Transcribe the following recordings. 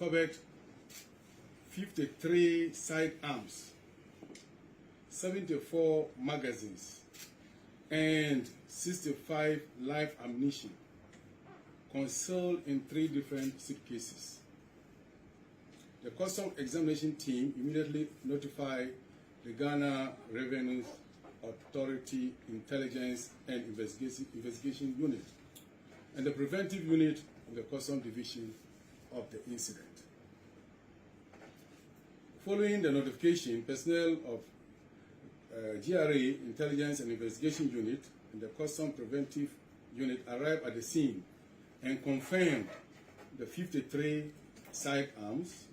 covered 53 sidearms, 74 magazines, and 65 live ammunition concealed in 3 different suitcases. The custom examination team immediately notified the Ghana Revenue Authority Intelligence and Investigation Unit and the preventive unit of the Custom Division of the incident. Following the notification, personnel of GRA Intelligence and Investigation Unit and the Custom Preventive Unit arrived at the scene and confirmed the 53 sidearms,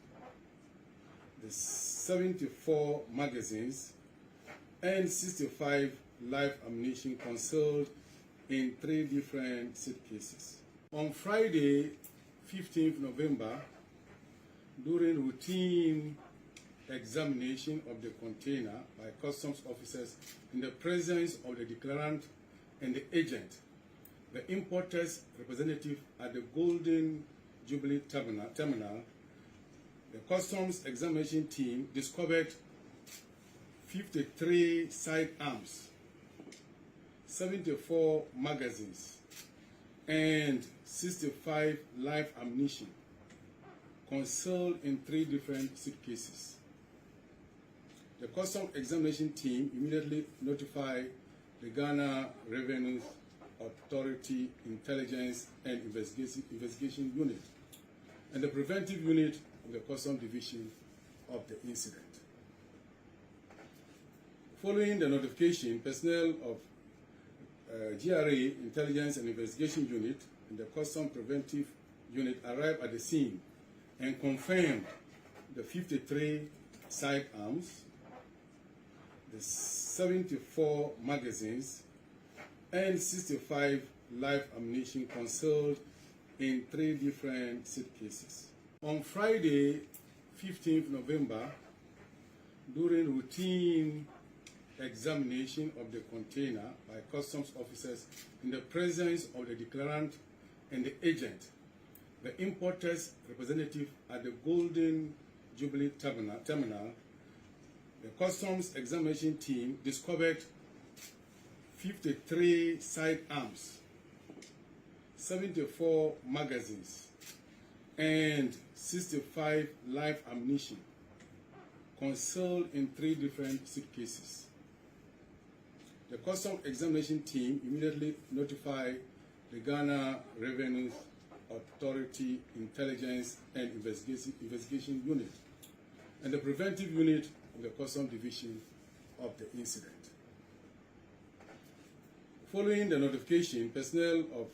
the 74 magazines, and 65 live ammunition concealed in 3 different suitcases. On Friday, 15th November, during routine examination of the container by customs officers in the presence of the declarant and the agent, the importer's representative at the Golden Jubilee Terminal, the customs examination team discovered 53 sidearms, 74 magazines, and 65 live ammunition concealed in 3 different suitcases. The custom examination team immediately notified the Ghana Revenue Authority Intelligence and Investigation Unit and the preventive unit of the Custom Division of the incident. Following the notification, personnel of GRA Intelligence and Investigation Unit and the Custom Preventive Unit arrived at the scene and confirmed the 53 sidearms, the 74 magazines, and 65 live ammunition concealed in 3 different suitcases. On Friday, 15th November, during routine examination of the container by customs officers in the presence of the declarant and the agent, the importer's representative at the Golden Jubilee Terminal, the customs examination team discovered 53 sidearms, 74 magazines, and 65 live ammunition concealed in 3 different suitcases. The custom examination team immediately notified the Ghana Revenue Authority Intelligence and Investigation Unit and the preventive unit of the Custom Division of the incident. Following the notification, personnel of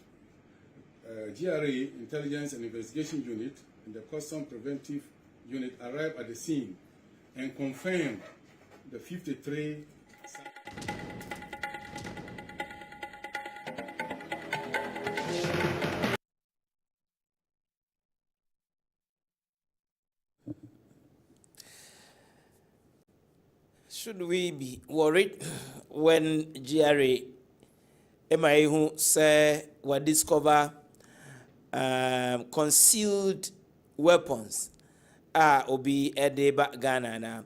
GRA Intelligence and Investigation Unit and the Custom Preventive Unit arrived at the scene and confirmed the 53 Should we be worried when GRA MIA say we discover concealed weapons obi edeba Ghana na?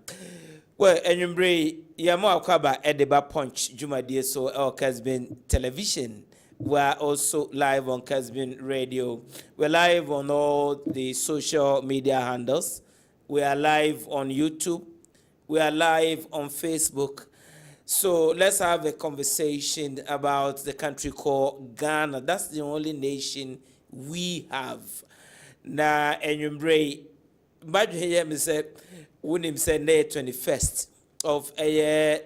Well, enyumbre yamo akwaba edeba punch jumadie so Kessben television. We are also live on Kessben radio. We're live on all the social media handles. We are live on YouTube. We are live on Facebook. So let's have a conversation about the country called Ghana. That's the only nation we have. Na enyumbre badge here me said when him said 21st of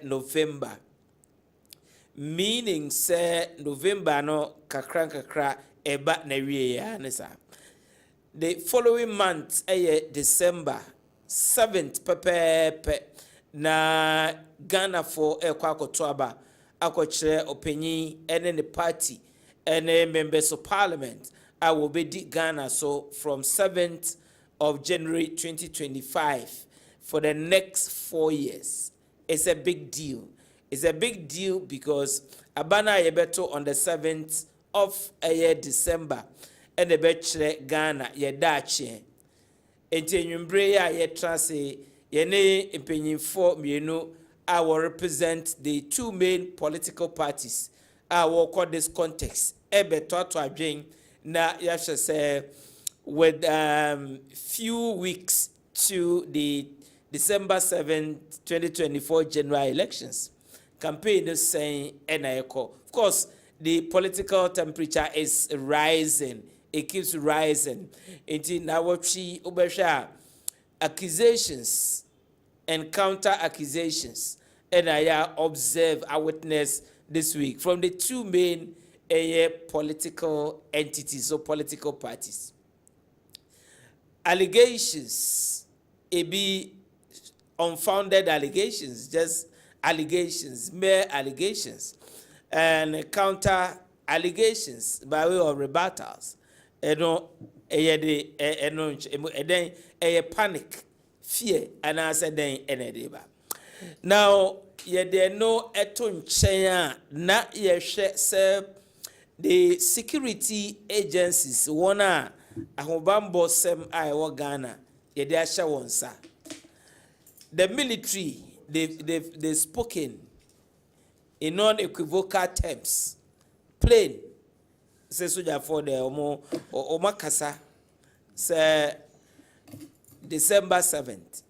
November. Meaning say November no kakra eba na wie ya nisa. The following month December 7th pepe na Ghana for kwakotoaba akochire openyi ene the party ene members of parliament I will be Ghana so from 7th of January 2025 for the next 4 years. It's a big deal. It's a big deal because Abana Yebeto on the 7th of December and the Bachelor Ghana Yedache. enti enwumbre a yetra se yene empenyimfo mienu a will represent the two main political parties a will call this context to adwen na yahwe say with few weeks to the December 7, 2024 general elections. Campaign is saying NICO. Of course, the political temperature is rising. It keeps rising. Until now, accusations and counter accusations. And I observe, I witness this week from the two main political entities or political parties. Allegations, it be unfounded allegations, just allegations, mere allegations, and counter allegations by way of rebuttals. Panic, fear, and answer then enediba. Now, there no eton chaya na se the security agencies wana ahobambo sem a Ghana ye de asha wonsa. The military, they've spoken in non-equivocal terms. Plain. Say soldier for the Omakasa. Say December 7th.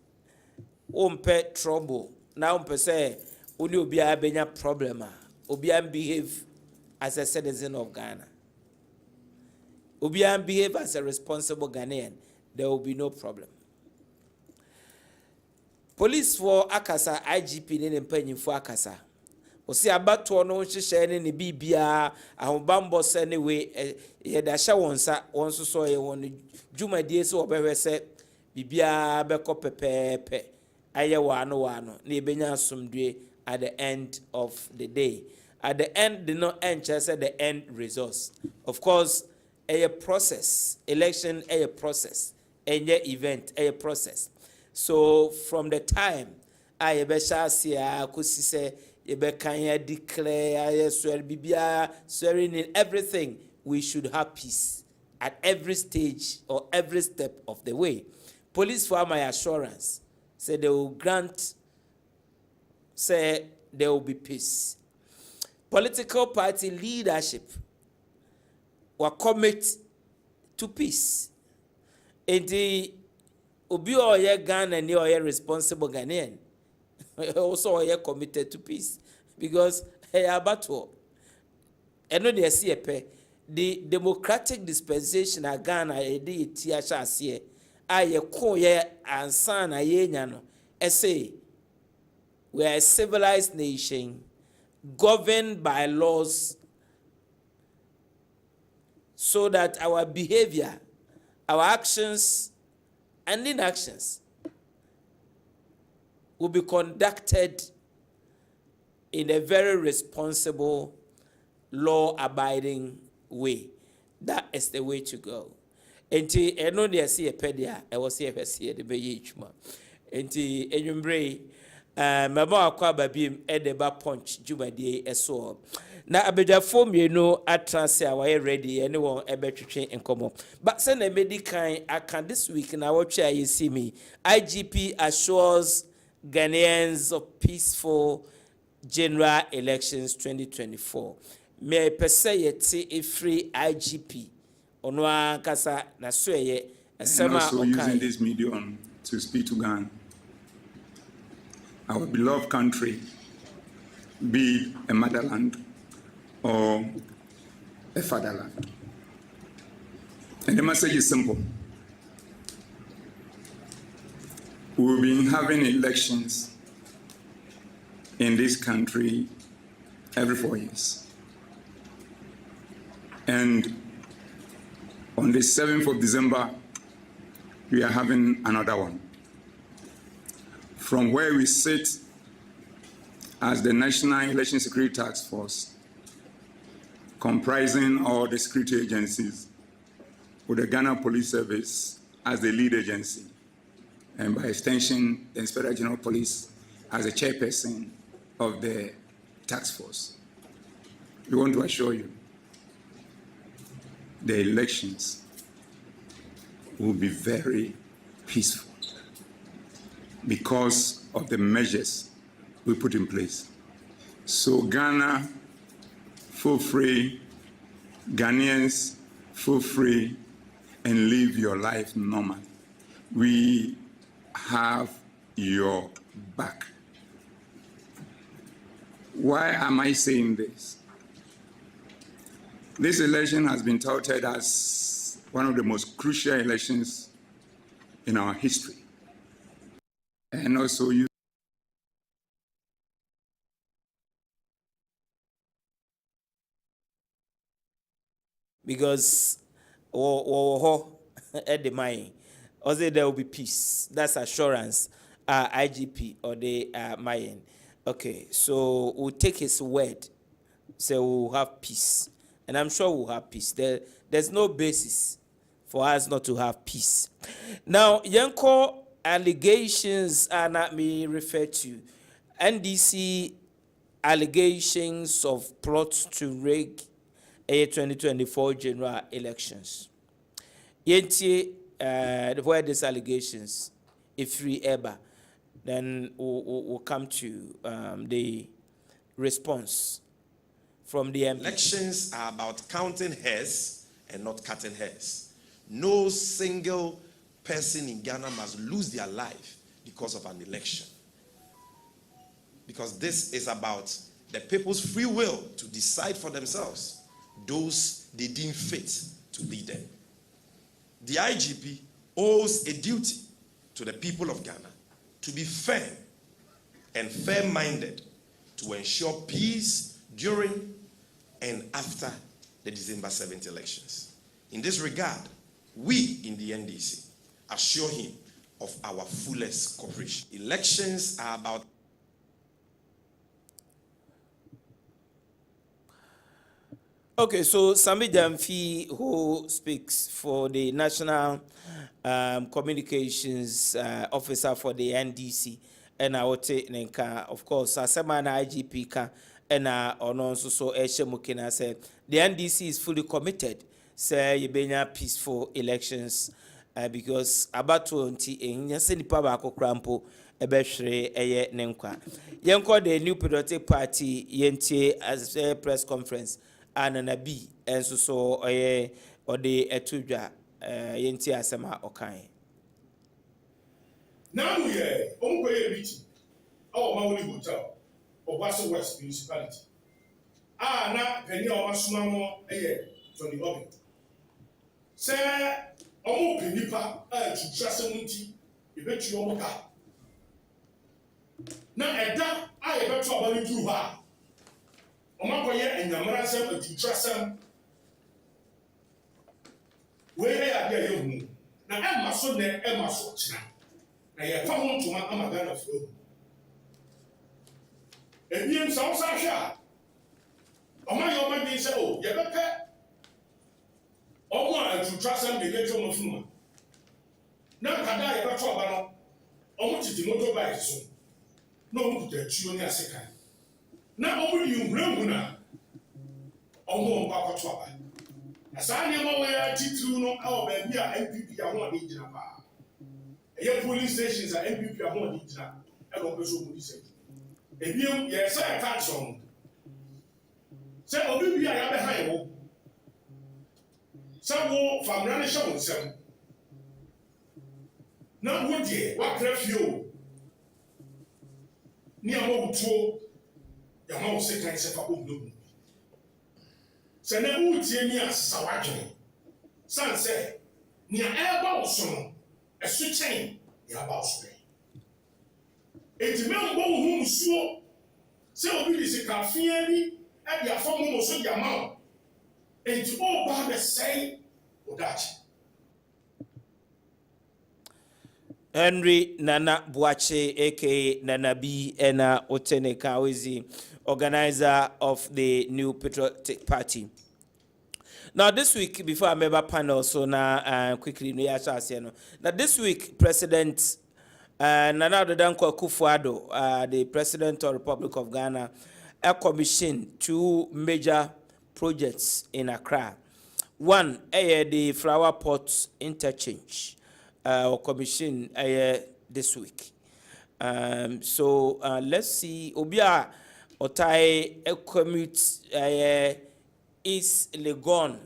Umpe trouble. Now umpe say uni obiya benya problema. Obiya behave as a citizen of Ghana. Obiya behave as a responsible Ghanaian. There will be no problem. Police for Akasa, IGP ne mpanyin for Akasa. Osi abato no hyehyɛ ne bibia ahobambo se ne we ye da hye wonsa wonso so ye won dwumadie se obehwe se bibia beko pepepe aye wano na ebenya asomdue at the end of the day. At the end did not end just the end results. Of course, a process, election a process, a event a process. So from the time I could say declare swearing in everything, we should have peace at every stage or every step of the way. Police for my assurance say they will grant, say there will be peace. Political party leadership were commit to peace. And the Obi oye Ghana ni oye responsible Ghanaian also oye committed to peace because hey abato eno de see epe the democratic dispensation of Ghana e de ti ahase aye ko ye ansa na ye nya no say we are a civilized nation governed by laws so that our behavior, our actions and inactions will be conducted in a very responsible, law-abiding way. That is the way to go. Enti eno de see a pedia, I was here see the beychma. Enti enyumbre mama akwa babim edeba punch jumadi eso. Na abedafo mienu atranse a waye ready anyone ebetwetwe enkomo. But send a medical I can this week na watch you see me. IGP assures Ghanaians of peaceful general elections 2024. May per se yeti a free IGP. Onwa kasa na soye and also using this medium to speak to Ghana. Our beloved country, be a motherland or a fatherland. And the message is simple. We've been having elections in this country every 4 years. And on the 7th of December, we are having another one. From where we sit as the National Election Security Task Force, comprising all the security agencies, with the Ghana Police Service as the lead agency, and by extension, the Inspector General of Police as the chairperson of the task force. We want to assure you the elections will be very peaceful because of the measures we put in place. So Ghana, feel free, Ghanaians, feel free and live your life normal. We have your back. Why am I saying this? This election has been touted as one of the most crucial elections in our history. And also you because at the mine, also there will be peace. That's assurance. IGP or the mine. Okay, so we'll take his word. So we'll have peace, and I'm sure we'll have peace. There's no basis for us not to have peace. Now, Yanko allegations are not me referred to. NDC allegations of plots to rig a 2024 general elections. Yenti, where these allegations, if free ever, then we'll come to the response from the MP. Elections are about counting hairs and not cutting hairs. No single person in Ghana must lose their life because of an election. Because this is about the people's free will to decide for themselves those they deem fit to lead them. The IGP owes a duty to the people of Ghana to be firm and fair-minded to ensure peace during and after the December 7th elections. In this regard, we in the NDC assure him of our fullest cooperation. Elections are about Okay, so Sami Jamfi, who speaks for the National Communications Officer for the NDC, and I would say, of course, Asama na IGP ka, and also so Mukina said the NDC is fully committed. Say Yebenya peaceful elections because about 20 in Yasinipa Bako Krampo. Ebeshre eye nenkwa. Yenko the New Patriotic Party yente as a press conference and Nabi and so or the etudra yente asema okai. Now we are on meeting our Maui Hotel of Basso West Municipality. Na Penny or Masumamo from the orbit. Say, Omo Penipa to Trasamunti, you bet you Omoka. Now, at that, I bet you about you her. Omakoye and Yamarasam to Trasam. Where they are there, you now Emma so there, Emma so china. Now you come home to my Amagana flow. And you sound so sharp. Oma being said, oh, you have a Oma to Trasam the letter of Fuma. Now, Kada, you got trouble. Almost the motorbike soon. No one could tell you a second. Now, only you remember. Almost Papa Twaba. As I never wear Titu, no, our baby, MPP, I want to eat in a bar. A police stations are MPP, I want to eat in a also say. If you, yes, I can't song. Say, Obi, I have a high. Some more from running show some. Now, would ye, what craft you? Near more to your house, second, say, for Ubu. Say, never would see me as Sawaki. Son say, near air son, a switch chain, your boss. It's a man whom so. Say, Obi is a cafe at your former so your mouth. And to all by the same, Odachi. Henry Nana Buache, aka Nana B, Ena Otene Kawizi, organizer of the New Patriotic Party. Now, this week, before I remember panel, so now quickly, now this week, President Nana Dankwa Akufo-Addo, the President of the Republic of Ghana, commissioned 2 major projects in Accra. One, the Flower Pot Interchange. or commission this week. So let's see. Obia otai a commute East Legon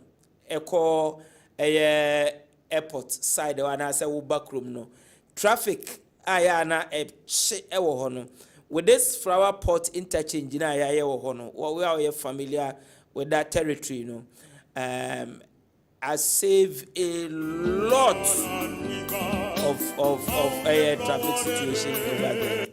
eko airport side or na say wo backroom no traffic aya na e wo ho no with this flower pot interchange na aya wo ho no we are familiar with that territory no. I save a lot of traffic situation over there.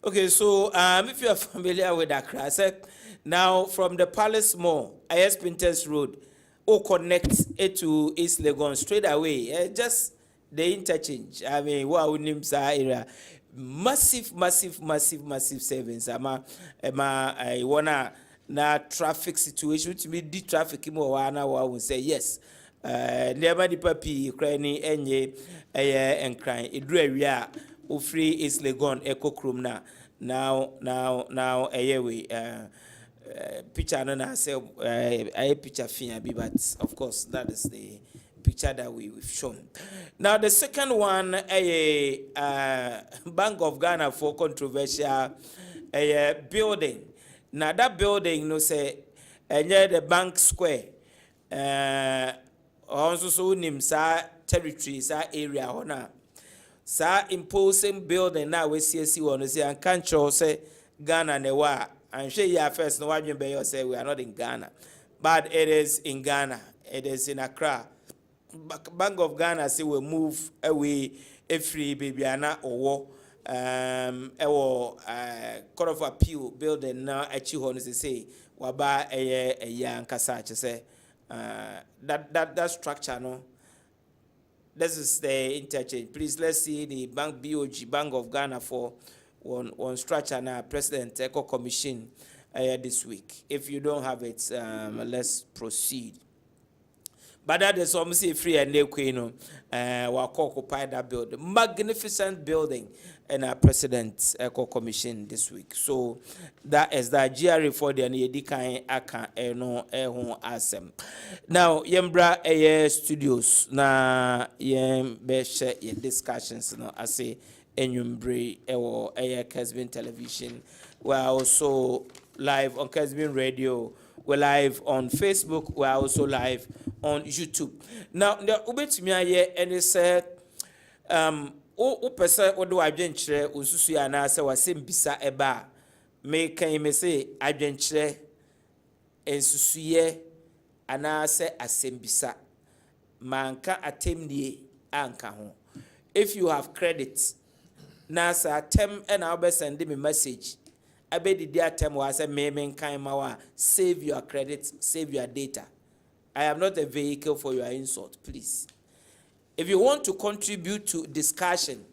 Okay, so if you are familiar with Accra, I said now from the Palace Mall, IS Printers Road, or connect it to East Legon straight away, just the interchange. I mean, what would name area? Massive savings. I wanna na traffic situation to me the traffic mo wana wa will say yes. Never the papi Ukraine enye and crying. It drew area free East Legon echo chrome now we picture no say I picture fia be, but of course that is the picture that we've shown. Now the second one Bank of Ghana for controversial building. Now that building no say near the Bank Square also so nim sa territory sa area hona sa imposing building now we see one say and can't show say Ghana newa and share ya first no why you say we are not in Ghana, but it is in Ghana, it is in Accra. Bank of Ghana say we move away a free baby ana or Court of Appeal building now at Chihon say waba a young Kasacha say that structure no. This is the interchange. Please let's see the Bank Bank of Ghana for one structure now President Eco Commission this week. If you don't have it, let's proceed. But that is almost free and they will occupy that building. Magnificent building and our President Eco Commission this week. So that is the GRA for the Yedikai Aka no asem. Now Yembra Studios na beshe discussions no I say enyumbre or Kessben Television. We are also live on Kessben Radio. We're live on Facebook. We're also live on YouTube. Now, the ubetimi aye and they said, o pesa o do adwenkyere osusu ya na se wasem bisa eba me kan me say adwenkyere ensusuye ana se asem bisa manka atemnie anka ho. If you have credit na sa atem and I be send me message I bet the atem was a meme kind mawa save your credit, save your data. I am not a vehicle for your insult, please. If you want to contribute to discussion,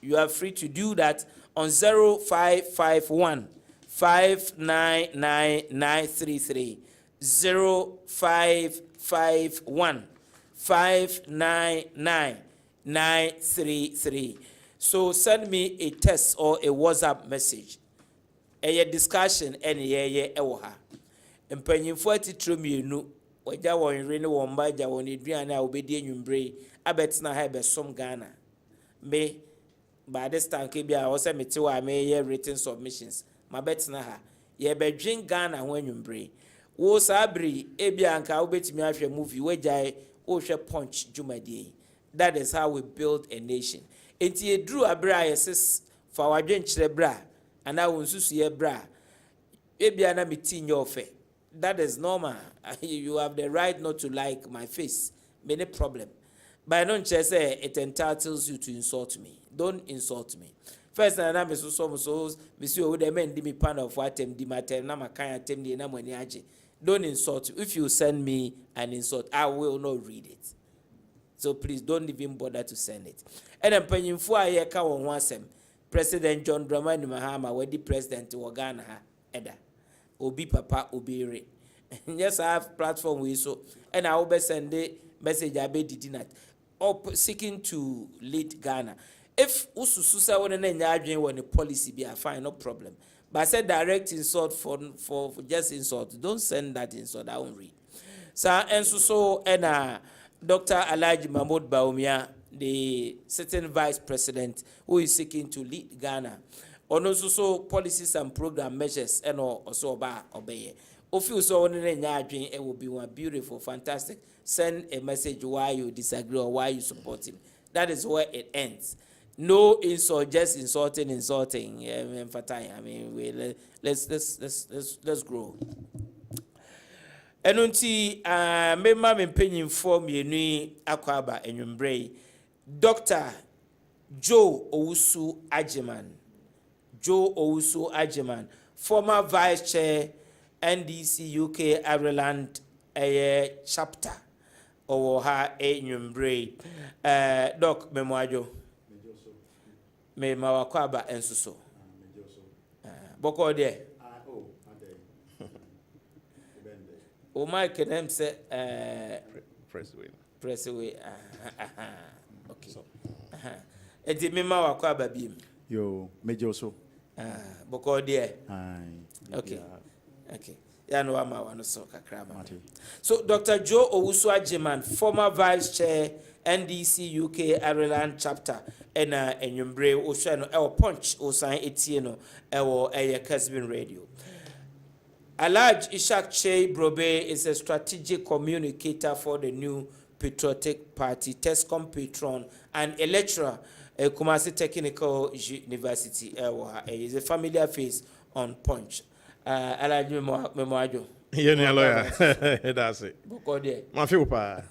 you are free to do that on 0551 599933. 0551 599933. So send me a text or a WhatsApp message. A discussion and ewoha. Mpanyimfo atitro mienu wagya won rene won ba gya won eduane a obedi enwumbre abetina ha be som Ghana. Me by this time ke bia wo se mete wa me written submissions ma betina ha ye bedwen Ghana ho enwumbre wo sabri e bia nka obetimi ahwe movie wagya wo hwe punch jumadi. That is how we build a nation. Enti edru abra yeses fa wadwen kire bra ana wonsusu ye bra ebia na meti nye ofe That is normal. You have the right not to like my face. Many problem. But I don't just say it entitles you to insult me. Don't insult me. First, and I'm so Monsieur would amend me pan of what di matter, Namakaya temdi namaniaji. Don't insult you. If you send me an insult, I will not read it. So please don't even bother to send it. And I'm paying for a year on once. President John Dramani Mahama, where the president of Ghana, Eda. Obi Papa, Obi Re. Yes, I have platform we so. And I will send the message I be did not. Up seeking to lead Ghana. If Usususa won an engaging when a policy be a fine, no problem. But I said direct insult for just insult. Don't send that insult, I won't read. So, and so, and Dr. Alhaji Mahmoud Bawumia, the sitting vice president who is seeking to lead Ghana. On also policies and program measures and also obey. If you saw one in it will be one beautiful, fantastic. Send a message why you disagree or why you support him. That is where it ends. No insult, just insulting. I mean, let's grow. Enunti memma me penyin form yenu akwaba enwumbrey Dr. Joe Owusu Ajiman, former vice chair NDC UK Ireland chapter owo ha enwumbrey doc memwajo me mawakwaba ensuso boko de o Mike them say press away okay enti me mawakwaba biem yo mejo so boko de okay ya no ama wano so kakra ma so Dr. Joe Owusu Ajiman, former vice chair NDC UK Ireland chapter and enwumbre o hwe no e punch o san etie no e wo Kessben radio. Alhaji Ishak Chey Brobe is a strategic communicator for the new patriotic party, TESCOM patron, and a lecturer at Kumasi Technical University. He is a familiar face on Punch. Alhaji Memoajo. You're a lawyer. That's it. My feel pa.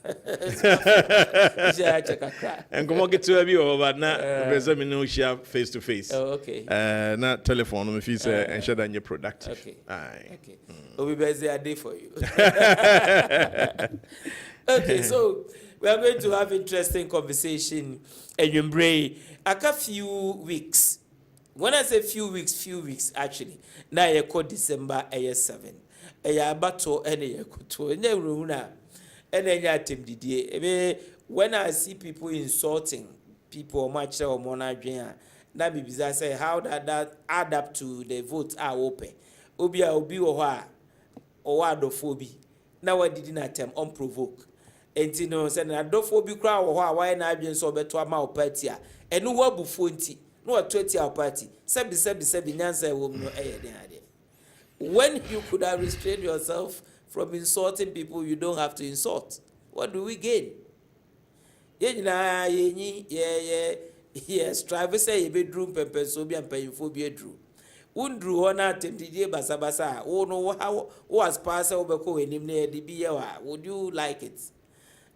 And come on, get to a view of that now. Resume no share face to face. Oh, okay. Not telephone if you say and share that you're productive. Okay. Aye. Okay. We'll be busy a day for you. Okay, so we are going to have interesting conversation and you bring a few weeks. When I say few weeks actually. Now you call December 7. Bato ene yakuto ene runa ene nyatem didie when I see people insulting people much or mona dwen na bibiza say how that add up to the votes are open obi wo ho a o adofo na wadidi na tem unprovoke enti no say na adofo bi kra wo ho a why na adwen so beto ama o party a enu wabufo nti no wa 20 our party sebi nyansa wo no den ade. When you could have restrained yourself from insulting people you don't have to insult, what do we gain? Yes, strive say a bedroom pepper so be and paying for bedroom. Undru honor tempted basabasa, oh no, how was pass over ko him near the BLA. Would you like it?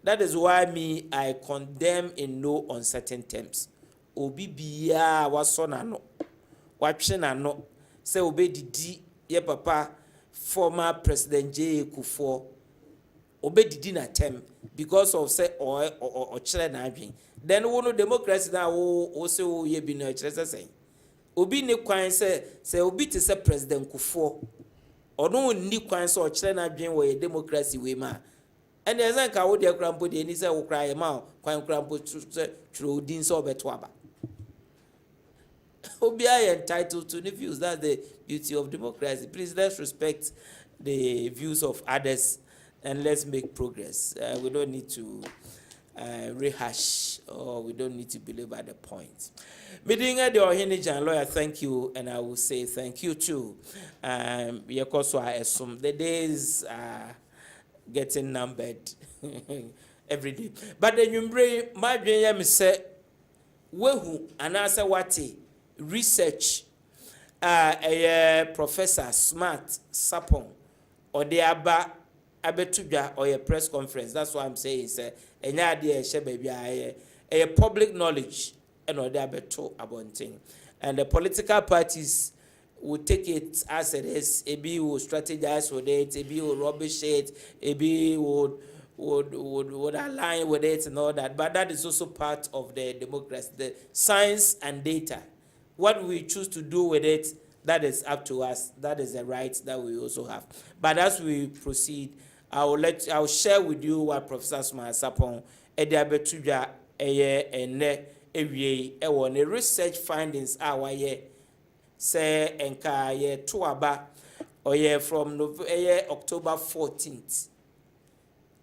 That is why I condemn in no uncertain terms. Obi biya was son and no, watching and no, say obey the ye papa former President J. Kufuor obedidi na term because of say or chere na adwen then wono democracy na wo say wo ye bi na chere say obi ne kwan say obi te say President Kufuor ono ni kwan say o chere na adwen wo ye democracy we ma and there say ka wo de krampo de ni say wo kra ye ma kwan krampo chere odin say obeto aba Obi are entitled to the views. That's the beauty of democracy. Please let's respect the views of others and let's make progress. We don't need to rehash or we don't need to belabor the point. Meeting the Ohene Gyan lawyer, thank you, and I will say thank you too. Because I assume the days are getting numbered every day. But then you bring my dream say, wehu anasa wati. Research Professor Smart Sapong or the aba abetudwa or a press conference. That's what I'm saying. Say enya ade ehye baby a public knowledge and or the abeto abonting. And the political parties will take it as it is. Ebi will strategize with it, Ebi will rubbish it, Ebi would align with it and all that. But that is also part of the democracy, the science and data. What we choose to do with it, that is up to us. That is a right that we also have. But as we proceed, I'll share with you what Professor Smart Sapon Ediabetuja ene ewie ewo ne research findings why say enka ye toaba or from October 14th.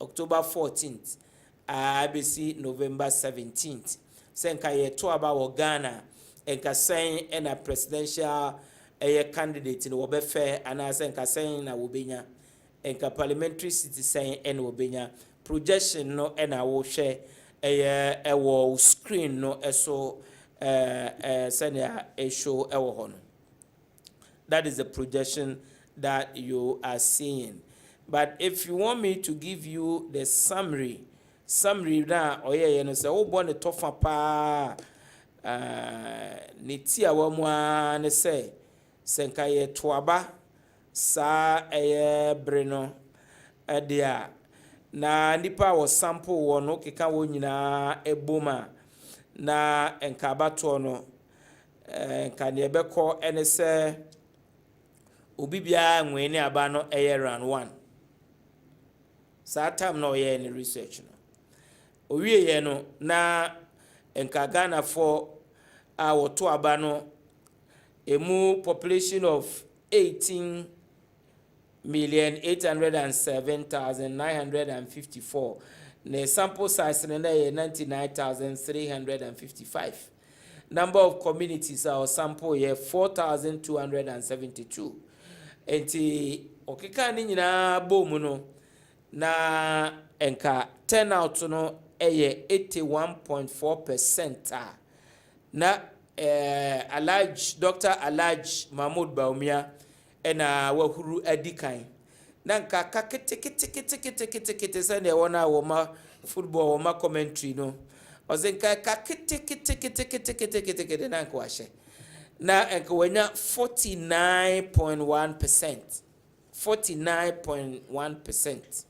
October 14th, ABC November 17th. Senka ye toaba wo Ghana enka saying and a presidential candidate in Wobefe and I senka saying na wobenya enka parliamentary citizen and wobenya projection no and I will share a wall screen no eso senior a show hono. That is the projection that you are seeing. But if you want me to give you the summary na oye no say wo born the tofa pa niti a wo mo ne say senka ye toaba sa breno dia na nipa wo sample wo no keka wo nyina eboma na enka bato no enka ne ebekọ ene se obi bia nwe ne aba no round 1 sa time no ye ne research no owie ye no na enka Ghana for wo to aba no emu population of 18,807,954. The sample size is 99,355. Number of communities our sample here 4,272. Enti okeka ni nyina bomu no na enka turnout no 81.4%. Na Dr. Alaj Mahmoud Baumia ena wahuru adikan nanka kakete sane wona woma football woma commentary no ozenka kakete nanka washe na enka wanya 49.1%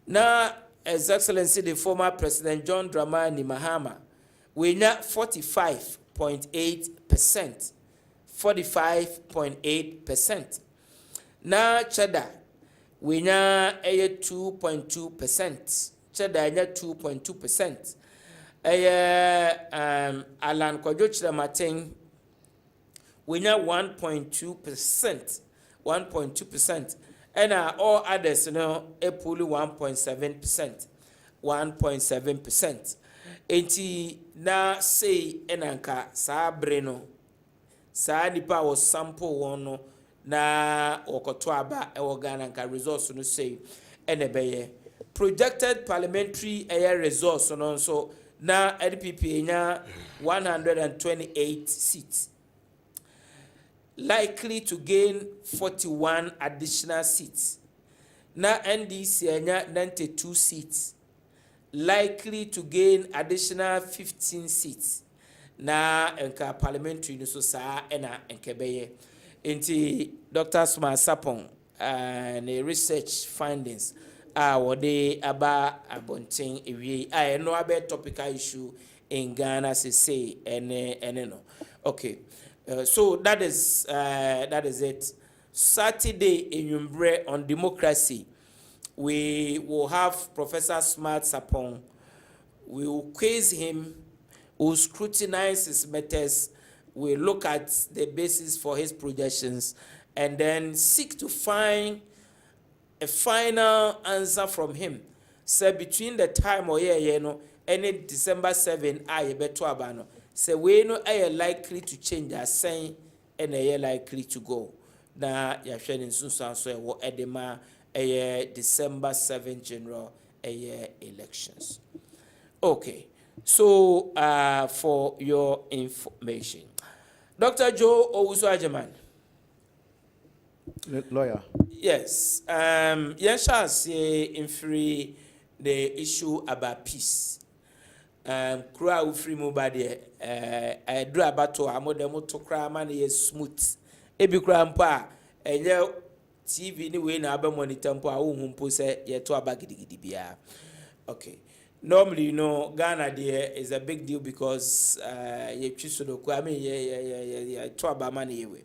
na His Excellency the former President John Dramani Mahama wanya 45.8%. 45.8%. Na Cheddar, we nya 2.2%. Cheddar nya 2.2%. Alan Kojochira Martin, we nya 1.2%. 1.2%. And all others, puli 1.7%. 1.7%. Enti na say enanka sa breno. Sa nipa was sample one na okoto aba e Ghana nka resource no say enebeye projected parliamentary resource no so na LPP nya 128 seats, likely to gain 41 additional seats. Na NDC nya 92 seats, likely to gain additional 15 seats. Na enka parliamentary no so saa ena enkebeye enti Dr. Smart Sapon ne research findings wode aba abonten ewie no abe topical issue in Ghana say ene no. Okay, so that is it. Saturday in Yumbre on democracy we will have Professor Smart Sapon. We will quiz him. We'll scrutinize his methods, we'll look at the basis for his projections, and then seek to find a final answer from him. So between the time any December 7, beto abano. So we know likely to change their sign and likely to go. Na yasheni sunsan so edema December 7 general elections. Okay. So, for your information, Dr. Joe Owusu Ajaman. Lawyer. Yes. Yes, shall say in free the issue about peace. Kura free mobile I do about to a modern to cry money is smooth. Ebi crampa and yell TV anyway na aba monitor mpo a wo hu say ye to aba gidigidi bia. Okay. Normally, you know, Ghana there is a big deal because you choose to do. I mean, yeah, to aba money anyway.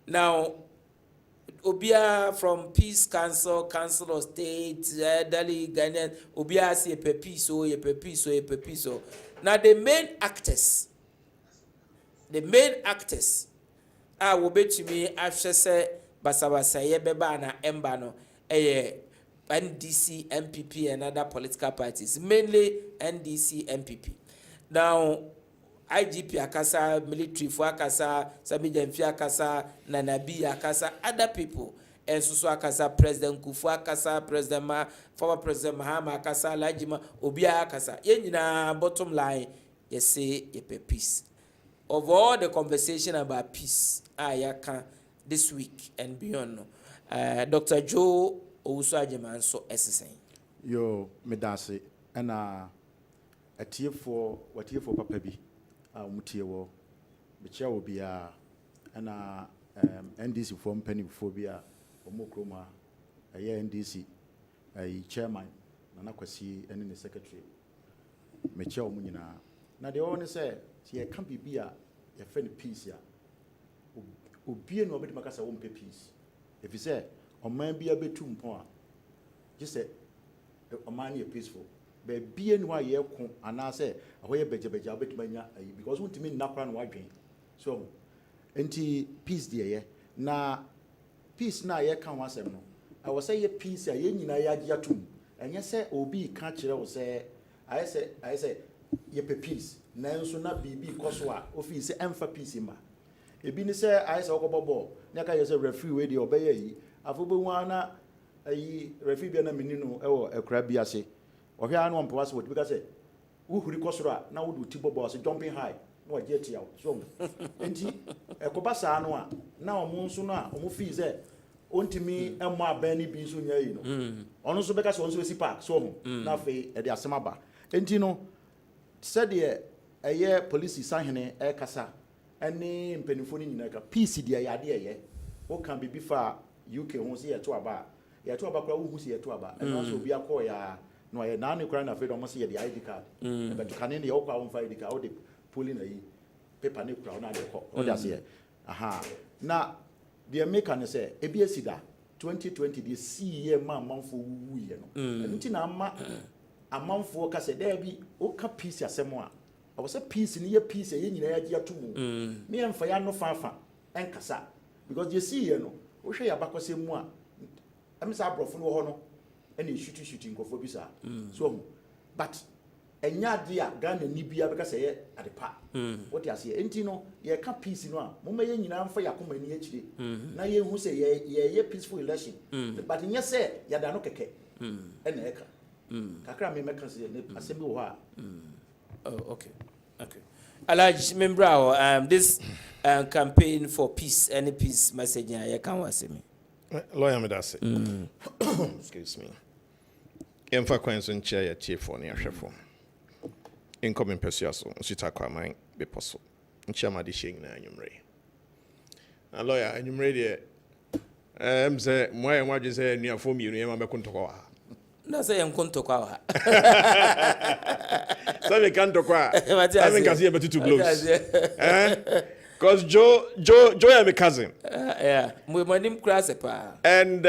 Now, Obia from Peace Council, Council of State, Delhi, Ghanaian, Obia say a pepiso, a pepiso, a pepiso. Now the main actors, will bet to me after say Basabasa Yebeba na Embano, NDC, MPP, and other political parties, mainly NDC, MPP. Now, IGP akasa, military for akasa, Samijemfi akasa, Nanabi akasa, other people. And so akasa, President Kufu akasa, former President Mahama akasa, Lajima, Obia akasa. Yenina bottom line, you say you pay peace. Of all the conversation about peace, this week and beyond, Dr. Joe Owusu Agyemang so essay. Yo, medase, and a tear for Papa B. Mutiewo, Bicha will be and NDC form penny phobia or Mokroma, a year NDC, a chairman, Nanakwasi, and the secretary. Michel Munina. Now they only say, see, I can't be a friend peace ya. Be no bit Macassa won't pay peace. If you say, or man be a bit too poor, just say, a man you're peaceful. But be and why you and I say, away a better bit mania, because what to mean Napran white drink. So, anti peace, dear, na peace na ye can't once no. I was say a peace, a yen in a yadia too. And yes, say, Obi can't you say, I say, ye pe peace. Na so na bibi koswa office emfa peace ma e bi ni say I say okobobo na ka ye say referee we dey obey yi afobo wan na ayi referee bi na meninu e wo ekra bi ase ohwe anu ompo ase what bi ka say wo huri kosoro na wo do ti bobo ase jumping high na wo je tia so enti ekoba sa anu a na omo nso no a omo fee say ontimi emo aban ni bi nso nya yi no ono so be ka say onso esi park so na fe e dey asema ba enti no said ye a police sahene kasa any penifoni nyina peace dia yade ye o kan be fa UK ho se ye to aba kra wo hu se ye to aba and also bi akọ ya no ye na ne kra na fe do mo se ye the ID card but kan ne ye o kwa won fa ID card o de polling ayi paper ne kra na de ko o da se aha na the maker ne say e bi asida 2020 the see ye manfo wu ye no nti na ama amanfo ka se there bi o ka peace asemo a I was a peace in your peace, and you know, you too. Me and Fire no fanfa and Cassa. Because you see, you know, we share back was more. I'm Miss Abro from Honor, and you shooting go for Bisa. So, but a yard dear gun and Nibia because I at the park. What you say, and you know, you can't peace in one. Mumma, you know, for your company HD. Now you who say, ye peaceful election. But in your say, you don't know, and Eka. Kakra me make us assemble. Oh, okay. Alaj Membrao, this campaign for peace, any peace message, I can't say me. Lawyer Medase. Excuse me. Emfa Quenson chair chief for near Shefo. Incoming Persuaso, Sitaka mine be possible. Chama di shing na nyumre. A lawyer, and you ready? Say, why am I just saying near for me, you know, I'm No, say I'm going to call so we can't talk. I can see about 2 blows. Because Joe, I'm a cousin. Yeah, my name Crassepa. And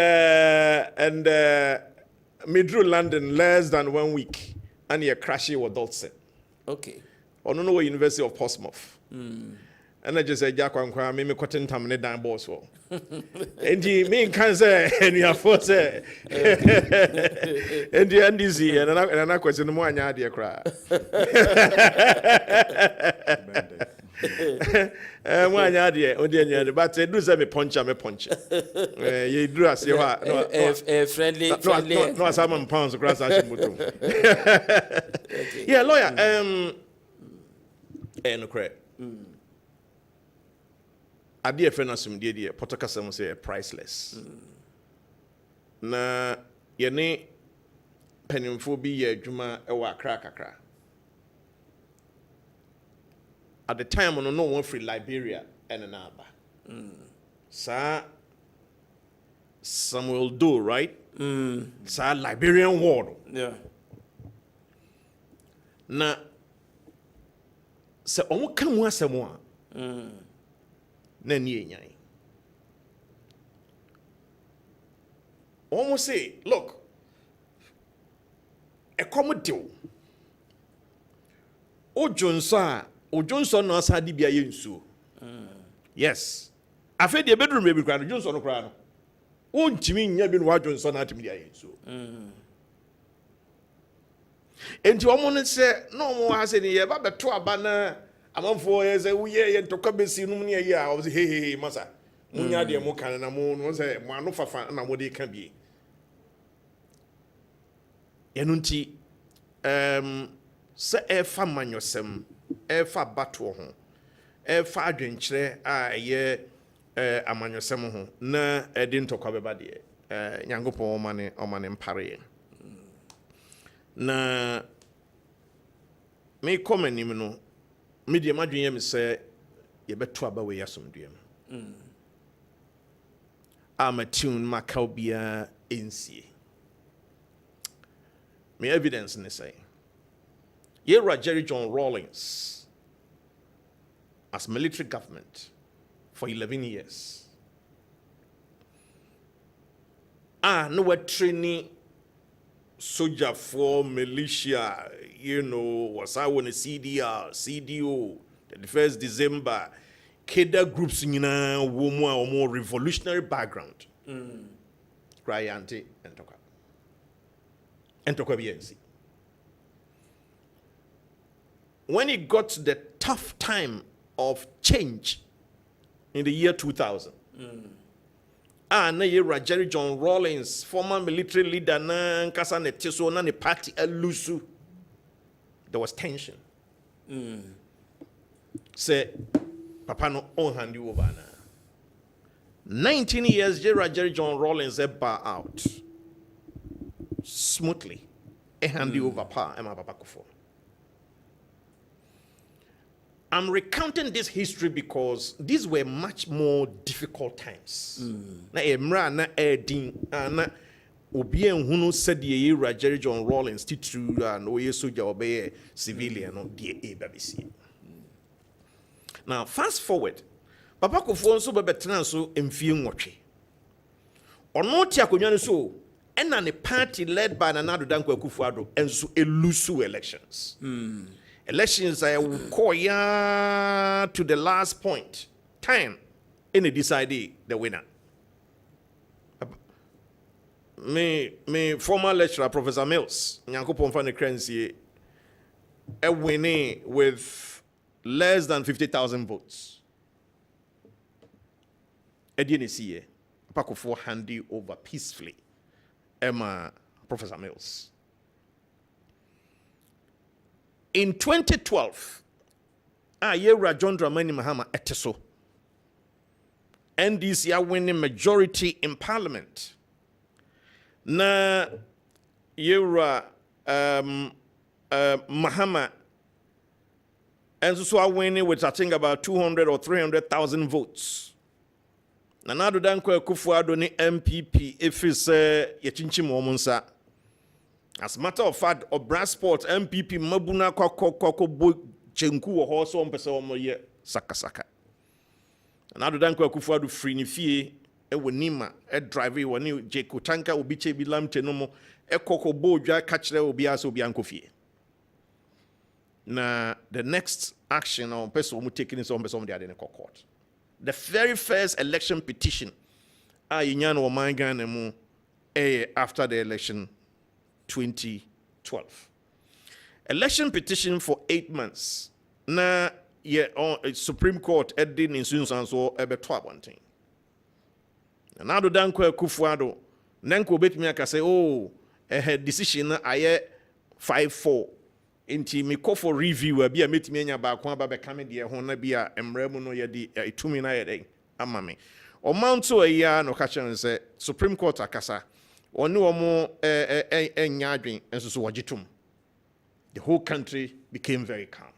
me drew London less than 1 week, and he crashed with Dodson. Okay. I don't know University of Portsmouth. And I just said, Jack, I'm me cotton tamine down boss. And he me can say, and you have force and the NDC, and I question more than idea cry. One idea, but they do say me punch, you do as you are. Friendly. No, some pounds across action. Yeah, lawyer, no credit. Adeɛ fɛ na som deɛ protocol say priceless. na yɛne mpanimfoɔ bi yɛ adwuma ɛwɔ Accra kakra. At the time no one free Liberia and another. Sir Samuel Doe, right? Sir Liberian war. Yeah. Na se omo kamu asɛm a na ni enyan. Omo say, look, ekomodew. Ojonso no asadi bia ye nsuo. Yes. Afa de bedroom be kra no Johnson no kra no. Wontimi nya bi no Johnson na atimi dia ye nsuo. Enti omo ne se no mo ha se ne ye ba beto aba na amanfo ye se wo ye ntoka besi no ne ye a o se he masa. Munya de mo kan na mo no se mo ano fafa na mo de ka bi. Enunti se e fa manyosem efa bato ho efa adwenkyerɛ a ɛyɛ amanyɔsɛm ho na ɛde ntɔkwa bɛba deɛ nyankopɔn ɔma ne mpare na me kɔmanim no me deɛ madwen yɛ me sɛ yɛbɛto aba wɔ yɛasomdua mu a matune makaw biara ɛnsie me evidence ne sɛ Yera Jerry John Rawlings as military government for 11 years. No we're training soldier for militia, was I on a CDR, CDO, the 1st December, Keda groups in a more revolutionary background. Cry auntie and talk. And talk BNC. When it got to the tough time of change in the year 2000, Jerry John Rawlings, former military leader, na party elusu, there was tension. Say, Papa no on hand you over now. 19 years, Jerry John Rawlings bar out smoothly. Hand you over power, Emma Papa Kufo. I'm recounting this history because these were much more difficult times. Na emra na edin na obi enhunu said ye Jerry John Rawlings titru na oye soldier obey civilian no de babisi. Now fast forward, Papa Kofo nso bebetena so emfie nwotwe. Ono ti akonwa no so ena ne party led by Nana Addo Dankwa Akufo-Addo enso elusu elections. Elections are koya to the last point. Time in decided the winner. Me former lecturer Professor Mills, Nyankopon Fane Krensie, a winning with less than 50,000 votes. Edienisiye, Pakofo handy over peacefully. Emma Professor Mills. In 2012, Yera John Dramani Mahama eteso. NDC are winning majority in parliament. Na Yera Mahama and so are winning with I think about 200 or 300,000 votes. Nana Addo Dankwa Akufo-Addo ni MPP if it's yechinchi momunsa. As a matter of fact, Brasport MPP Mabuna Koko Bo Chenku or horse on person ye Saka. Another Dankwa Akufo-Addo free ni fie e wonima e drive woni Jeko tanka obi che bi lamte no mo e koko bo dwa kachre obi aso obi anko fie. Na the next action on person who taking is on person they are in court. The very first election petition Yinyan or Mangan mu after the election 2012. Election petition for 8 months. Na Supreme Court edin in so ebetwa bonten. Na Addo Dankwa Akufo-Addo nanko betimi aka say decision na aye 5-4 inti me call for review abi a metimi anya ba ko aba be kame de ho na bia emremu no ye di itumi na ye den ama me o mount so ya no ka chen say Supreme Court akasa ɔne wɔn ɛnya adwen nso so wɔgye tom. The whole country became very calm.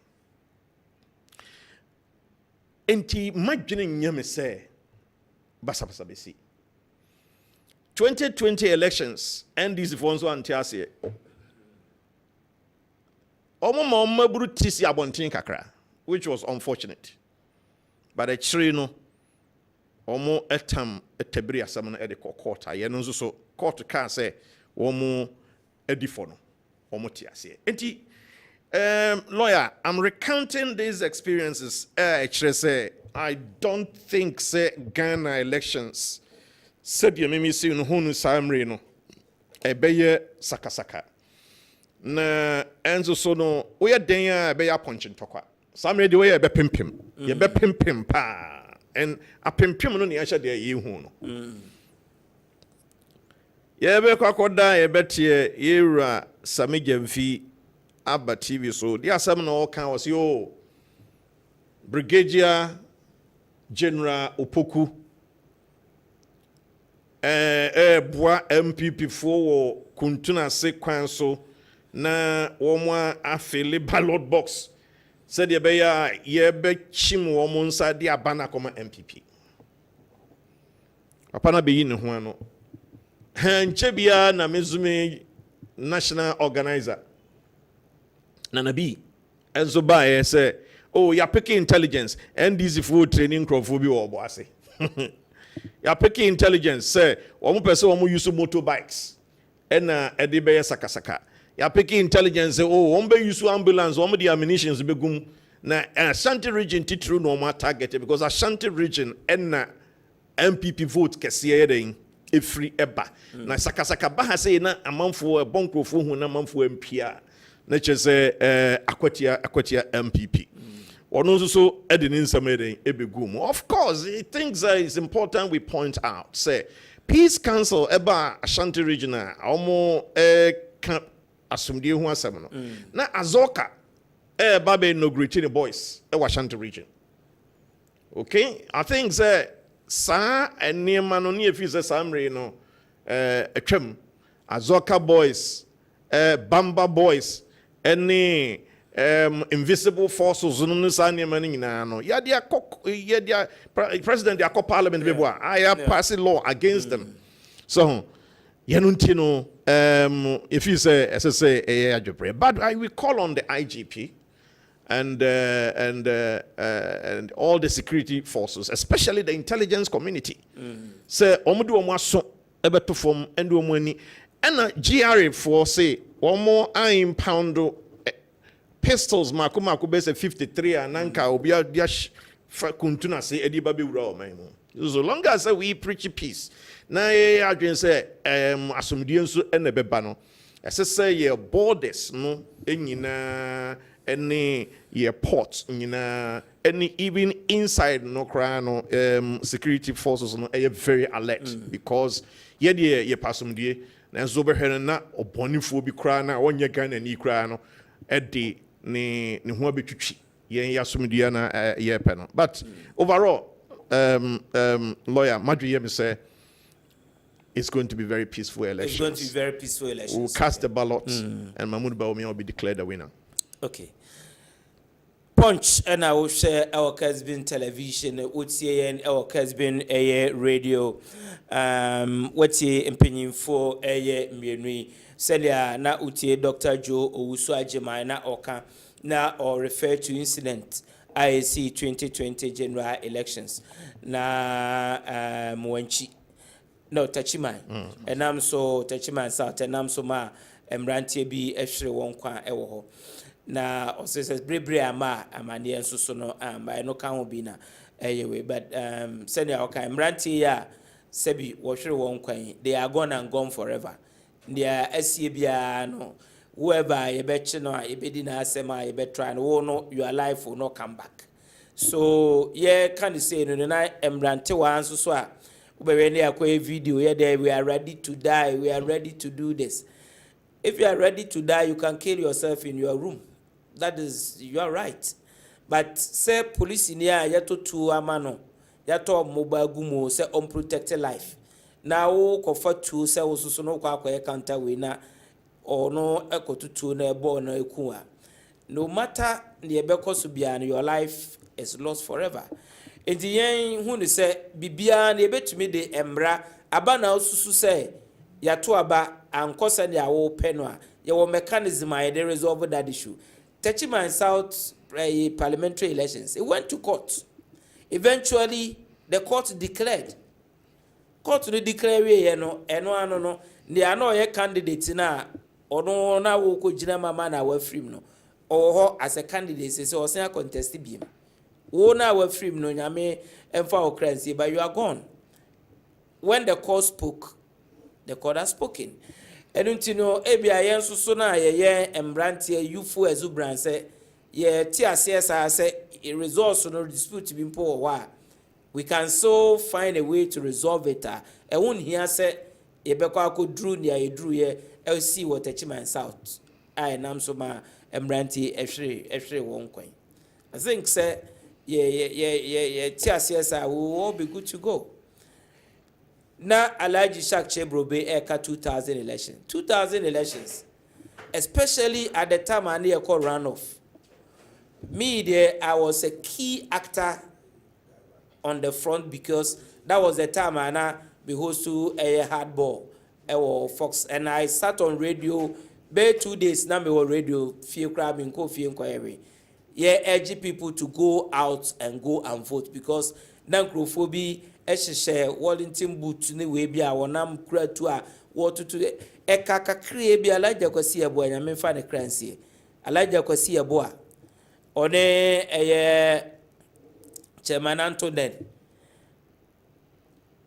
Enti madwene nyame sɛ basabasa besi. 2020 elections NDC for nso ante ase. Omo ma omaburu tisi abonten kakra, which was unfortunate. But actually no omo etam etabiri asam no e de court aye no nso so court ka say omo edifo no omo ti ase. Enti lawyer, I'm recounting these experiences. Say I don't think say Ghana elections said you mimi see no hunu samre no ebeye sakasaka. Na enzo so no we den a ebeye aponche ntokwa. Samre de we ebe pimpim. Ye be pimpim pa. And a pimpim no ne ahya de ye hu no. Ye be kwakoda ye betie yewura samegyamfi Abba TV so there are some no kan was yo Brigadier General Opoku boa MPP for kuntuna se kwan so na womo afele ballot box said ye be chim womo nsa de abana koma MPP apana be yi ne ho ano hanche bia na mezume national organizer Nanabi, and so by say, oh, you're picking intelligence, and this is for training crowdphobia or bossy. You're picking intelligence, say, one person who use motorbikes, and Edibe Sakasaka. You're picking intelligence, say, oh, one bay use ambulance, one of the ammunitions begum. Na Ashanti region titru no more targeted because Ashanti region and MPP vote kesiering a free eba. Na Sakasaka Baha say na a month for a bonko for who na month for MPR. Nature say Aquatia MPP. Or also so Edin Samede Ebegum. Of course, he thinks it's important we point out. Say Peace Council Eba Ashanti Regional Omo camp Asumdi Hua Semino. Na Azoka Babe no greeting boys Ashanti region. Okay? I think say Sa and near Manoni if he's a Samre no a trim Azoka boys Bamba boys any invisible forces no sane mani na no ya dia president dia parliament be boa I pass a law against them so yanunti no if you say SSA but I will call on the IGP and all the security forces, especially the intelligence community say omudu omo aso ebe to form endo omo ani and GRA for say one more iron pound pistols maku base 53 and nanka obia diash kuntuna say edi babe wura o man so long as we preach peace na adwen say asomdie nso ene beba no say your borders no enyina any your ports nyina any even inside no cry no security forces no very alert because ye de ye pasomdie na nso behwe na obonifo bi kra na onye Ghana ni kra no edi ne ho abetwitwi yen yasomdua na ye pe no but overall lawyer madwe me say it's going to be very peaceful elections. It's going to be very peaceful elections. We'll cast the ballot and Mahmoud Bawumia will be declared the winner. Okay. Punch and I will share our Kessben television, UTN, our Kessben radio. What's your opinion for Myenui? Celia na utie Dr. Joe Owusu Ajimai na Oka na or refer to incident IAC 2020 general elections na Mwenchi. No, Tachimai. And I'm so Tachimai South and I'm so ma Mrantie bi ehwere won kwa ewo na osese brebre ama amane enso no by no kan obi na eyewe but send ya okay Mrantie ya sebi wo hwere won kwan they are gone and gone forever dia asie bia no whoever you bet no e bedi na asema you bet try no no your life will not come back so yeah can say no na Mrantie wa anso so a we ne akwa video yeah there we are ready to die we are ready to do this. If you are ready to die, you can kill yourself in your room. That is, you are right. But say police in here, yato tu amano, yato mobile gumo, say unprotected life. na wo kofa tuo sɛ wo soso no kwa akɔyɛ counter we na ɔno ɛkɔtutuo na ɛbɔ na ɛku a no matter the ɛbɛkɔ so bia your life is lost forever. Enti yɛn hu ne sɛ bibia na ɛbɛtumi de embra aba na osusu sɛ yato aba ankɔ sɛ de awo pɛ no a yɛwɔ mechanism a yɛde resolve that issue. Techiman South parliamentary elections, it went to court. Eventually the court declared no declare we no eno no ne ano ye candidate na ono na wo ko gina mama na wa free no ho as a candidate say o sen contest bi wo na wa free no nyame emfa o crancy but you are gone. When the court spoke, the court has spoken. Enunti no ebia yen soso na ye embrantie youthful exuberance say ye ti ase say resource no dispute bi mpo wa we can so find a way to resolve it. E won here say e be kwa ko drew near ye drew ye LC what Techiman South. I nam so ma embrantie ehwe won kwan. I think say ye ti ase we will all be good to go. Na Alhaji Shak Chebrobe eka 2000 elections, especially at the time I near called runoff. Me there, I was a key actor on the front because that was the time I be host to a hardball, Fox, and I sat on radio. By 2 days now me on radio, few crab in coffee inquiry. Yeah, urge people to go out and go and vote because nangrophobia. Share Wallington boot ni we bia wonam kura to a water to eka kakre bia alaja kwasi ebo nya me fa ne kransie alaja kwasi ebo a one chairman Antonen.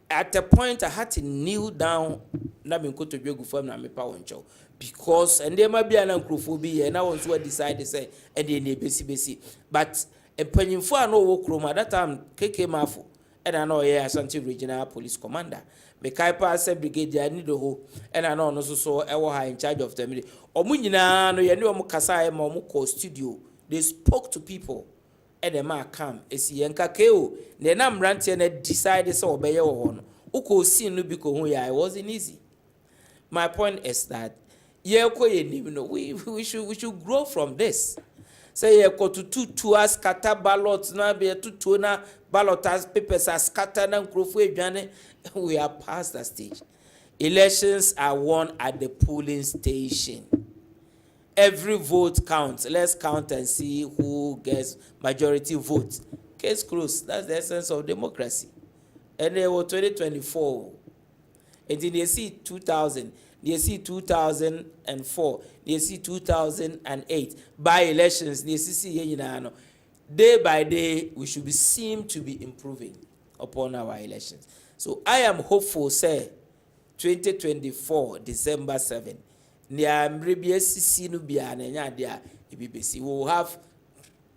At a point I had to kneel down na me ko to dwegu fam na me pa woncho because and there might be an nangrophobia and I want to decide to say and dey na besi but a panyimfo a no wo kroma that time keke mafo and I know Ashanti Regional Police Commander. Mekaipa said Brigadier Nidoho, and I know so Ewa in charge of them. Omunina no yenu omukasa e momuko studio. They spoke to people. And the man come. Esi yenka keo. Ne nam ranti and decided so obey one. Uko si nubiko hu ya. It wasn't easy. My point is that we should grow from this. Say ye ko to us scatter ballots na be to na ballot as papers are scattered and we are past that stage. Elections are won at the polling station. Every vote counts. Let's count and see who gets majority votes. Case closed. That's the essence of democracy. And they were 2024. And then they see 2000. They see 2004. They see 2008. By elections, they see day by day, we should be seem to be improving upon our elections. So I am hopeful, say, 2024, December 7. We will have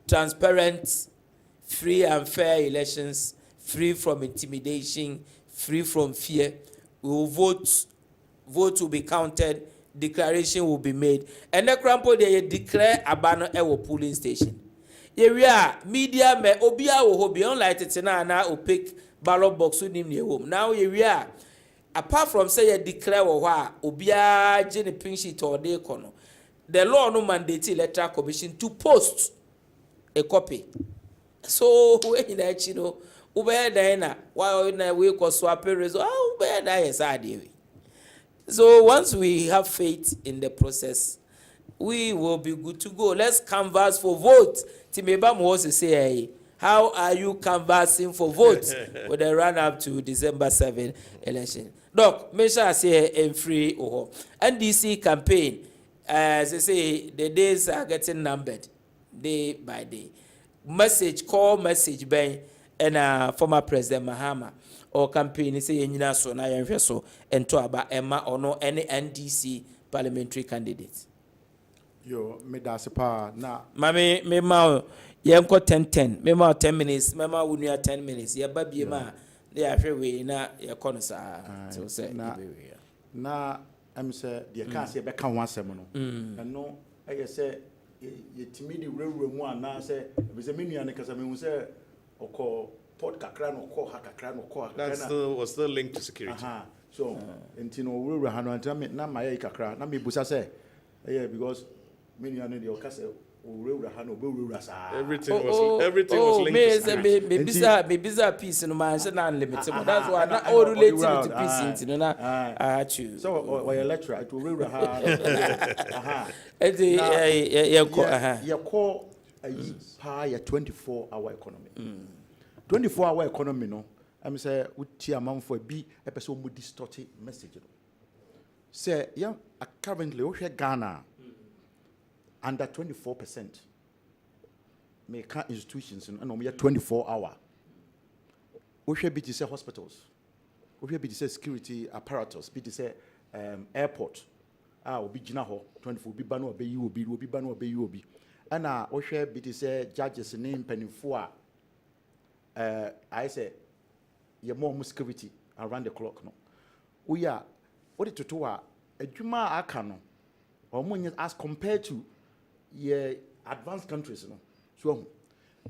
transparent, free and fair elections, free from intimidation, free from fear. We will vote will be counted, declaration will be made. And the crampo they declare a banner at polling station. Yeah, media me obia wo beyond light it na opaque ballot box nim near home. Now yeah, apart from say you declare wa obia jenny pink sheet or day kono. The law no mandate electoral commission to post a copy. So when that you know, ubaya dina while na we ko swap result, ubaya da yes idea. So once we have faith in the process, we will be good to go. Let's canvass for vote. Timeba Mose say, hey, how are you canvassing for votes with the run up to December 7 election? Doc, make sure I say free NDC campaign. As I say, the days are getting numbered day by day. Call message by and former President Mahama. Or campaign say yenina so na yenhwe so ento aba emma ono any NDC parliamentary candidate. Yo me da se pa na mame me ma yenko 10 me ma 10 minutes me ma wunu 10 minutes ye ba bie ma na ya hwe we na ye kono sa so say na am say de ka se be ka ho asem no eno eye say ye timi di wura mu ana say be say me nua ne kasa me hu say okọ port kakra no ko ha kakra no ko that was still linked to security. So nti no wura ha no nti na ma ye kakra na me busa say because me nua no de o ka say wura ha no wura sa. Everything was linked me to say security. me bisa piece no man say na unlimited. That's why na all related to piece into na achu. So or your lecturer it wura ha. You call a 24-hour economy. 24-hour economy no. I'm say uti amount for be a person who distorted message. Say currently we Ghana under 24%. Make institutions and we 24-hour. We should be to say hospitals. We should be to say security apparatus. Be to say airport. Will be Jinaho 24. Be banu obey you be. Will be banu obey you be. And we should be to say judges name penny for. I say. You're more security around the clock. No, we are what it to do a juma akano or more as compared to advanced countries. No, so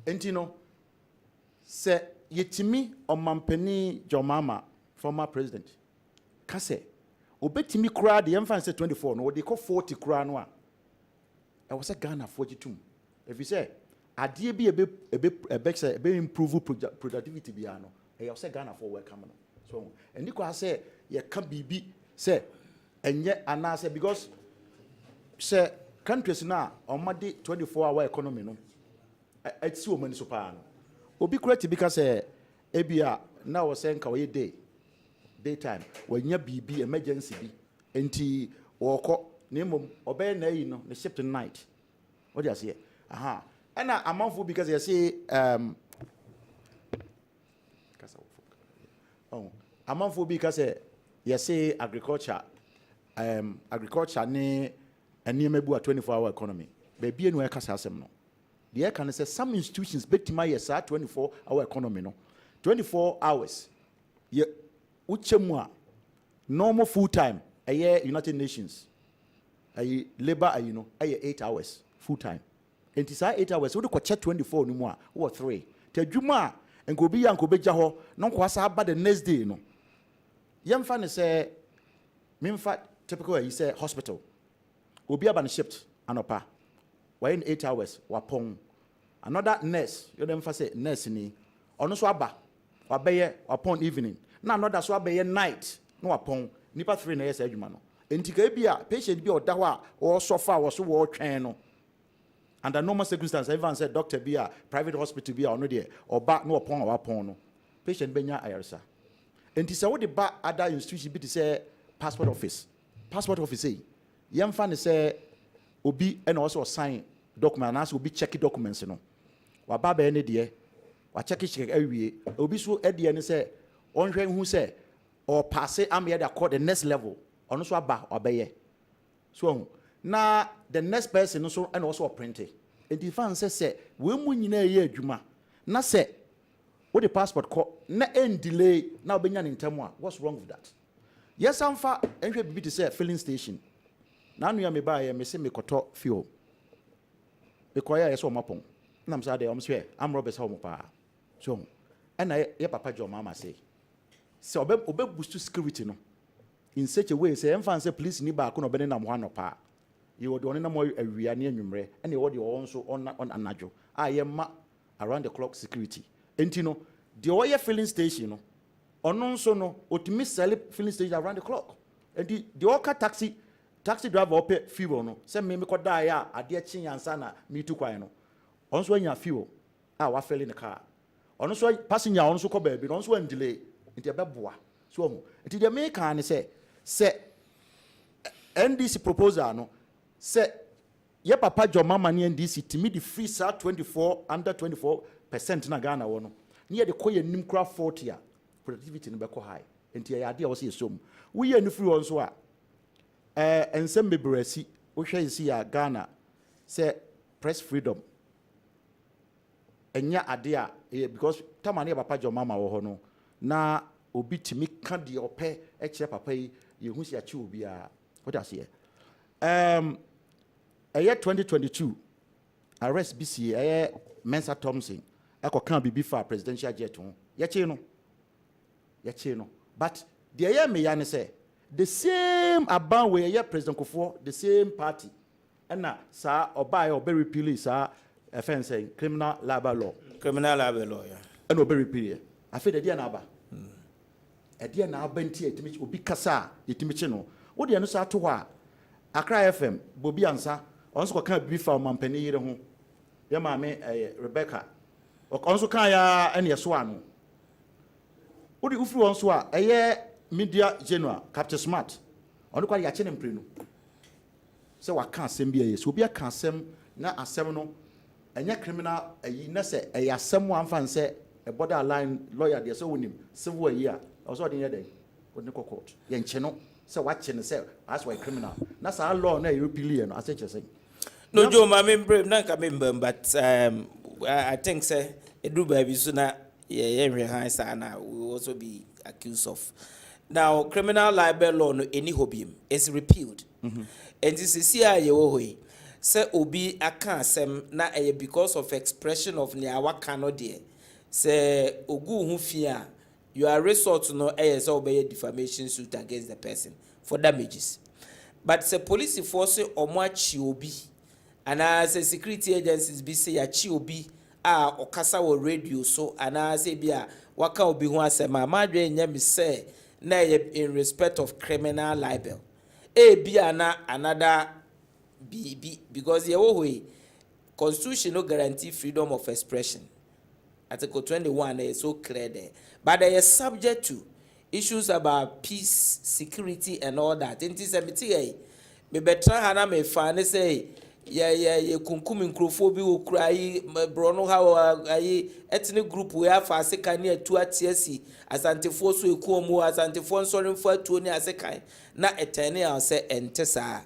and you know, say yetimi or mampeni Jomama, former president, kase obetimi kura the infant say 24. No, they call 40 kura no. I was a Ghana 42. If you say adie bi a be improve productivity biano. I say Ghana for work coming. So and you say you can't be say and yet and I say because say countries now on my 24-hour economy no it's so many super obi correct because ebia now was saying kaway daytime when you be emergency be enti woko name obey na you know the shift night what do you say and I'm mindful because you say amamfo bi ka say you say agriculture ne enema bu a 24-hour economy be bi enu e ka sa asem no the can say some institutions betima yes 24-hour economy no 24 hours ye uchemu a normal full time United Nations labor you know 8 hours full time and it's 8 hours we do check 24 no mu a or 3 tadwuma and go be and go be jaho no kwasa ba the next day no yemfa ne say memfa typical you say hospital obi aba ne shift anopa why in 8 hours wapon another nurse you dem fa say nurse ni ono so aba wabeye upon evening na another so abeye night no wapon nipa 3 na yes adwuma no entika bia patient bi oda ho a o suffer wo so wo twen no under normal circumstances, everyone said doctor be a private hospital be a no there or back no upon our upon no patient benya ayarsa. And this what the back other institution be to say passport office say young fan say obi and also sign document and will be checking documents no. Wa baba any there wa check every obi so e there say on who say or pass am here they call the next level on so aba obeye. So na the next person also and also printed. And the fan say we mu nyina ye adwuma na say what the passport call na end delay na obenya in time what's wrong with that? Yes am fa enhwe bibi to say filling station. Na anu ya me ba ye me say me koto fuel. Me koya yes o mapon. Na am say dey am swear am robbers how mo pa. So and na ye papa jo mama say obe boost security no in such a way say em fan say police ni ba ko no be na mo anopa. You would want to know a reani numre, and you would also on anajo. I am around the clock security. And you know, the oil filling station, or non so no, or to miss filling station around the clock. And the Oka taxi driver up fuel no, send me could die a dear chin and sana, me too quiet no. Also, when you fuel, I was filling the car. Also, passing your own so covered, but also in delay into a baboa. So, until the American say, NDC proposal no. Say, ye papa jo mama ni NDC to me the free sa 24 under 24% na Ghana wono. Ni ye de koye nim kra 40 a productivity no be ko high. Enti ya ade a wo se som. We ye no free won so a ensem bebrasi wo hwe isi ya Ghana say press freedom. Enya ade a because tamane papa jo mama wo ho no na obi timi ka de ope e kire papa yi ye hu si a chi obi a. What I say? Year 2022, arrest BC, Mensa Thompson, I can't be before presidential jet. Yachino. But the year me yan say the same about where ye President Kufuor, the same party. And na sa oba or very repeal sa offense saying criminal labor law. Criminal labor law, yeah. And no very repeal. I feel the dear naba. A dear now benti it will be kasa, it michino. What do you know to wa? Accra FM, Bobby answer, also can't be found Mampeni home. Your mammy, Rebecca. Or also can ya any swan. What do you feel on swa? A year media general, Captain Smart. On the quite yachin and prinu. So I can't send be a so be a can't send na a seminal and ya criminal a nesse a someone fancy a borderline lawyer, dear so him, civil year. I was ordinary day. Good nickel court. Yen channel. So watching the cell, that's why criminal. That's our law, no European, I say. No, Joe, my member, not a member, but I think, sir, a do baby sooner, every high sana will also be accused of. Now, criminal libel law, no any hobby is repealed. And this is here, way. Say, Obi, I can't say, na because of expression of Niawa cannot dear. Say, Ogu Hufia. You are resort to no ASO by a defamation suit against the person for damages. But the police force or more chiobi, and as a security agencies be say a chiobi or casa or radio so and as a beer waka obi who say my madre nyam say na in respect of criminal libel. A be another be because the way constitution no guarantee freedom of expression. Article 21 is so clear there. But they are subject to issues about peace, security, and all that. In this MTA, me betra hana me fan say, yeah, kunkum incrophobia will cry, Brono how a ethnic group we have for a second near 2 at TSC, as antifosu Kuomo, as antifon sorry for 2 as a kind, not a 10 I'll say, and Tessa.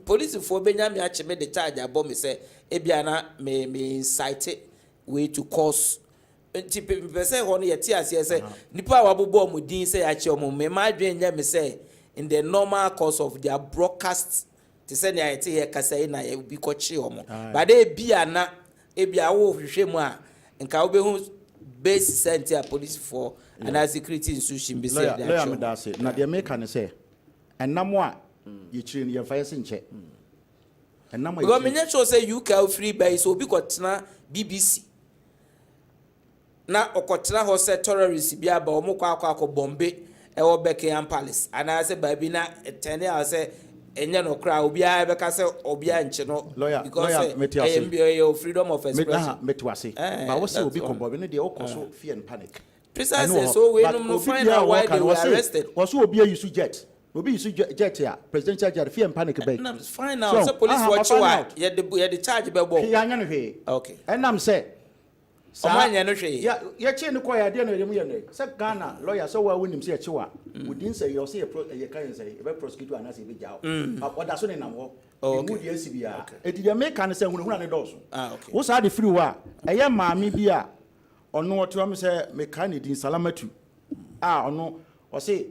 Police for Benjamin actually made the charge about me say, Ebiana may incite it way to cause. Say honey a tears say nipa wabobo mu din say achi omo me madwen nya me say in the normal course of their broadcast to say na ite here kasa na e bi ko chi omo but e bia na e bia wo hwehwe mu a nka wo be hu base center police for and security institution be say lawyer me da say na the make can say enamo a ye chire ye fa yese nche enamo go me nya sure say UK free by so obi ko tena BBC na okotra ho se terrorists bia ba omo kwa bombe e wo Buckingham Palace ana se ba bi na tene a se enye no kra obi a be ka se obi a nche no because MBA freedom of expression metwase ba wo se obi ko bombe ne de o koso fear and panic precisely so we no find out why they were arrested was obi a use jet obi use jet here presidential jet fear and panic be find out so police watch why ye the charge be bo ya nya no hwe okay and am say Omanya no hwe ya che ne kwa ya de no yemu ye ne se Ghana lawyer so wa wonim se che wa within say you say ye kan say e be prosecute anase be jaw oda so ne nam ho mu de asi bia edi make kan say hunu ne do so okay wo sa de free wa eye maami bia ono oto am say me kan ne din salamatu ono o say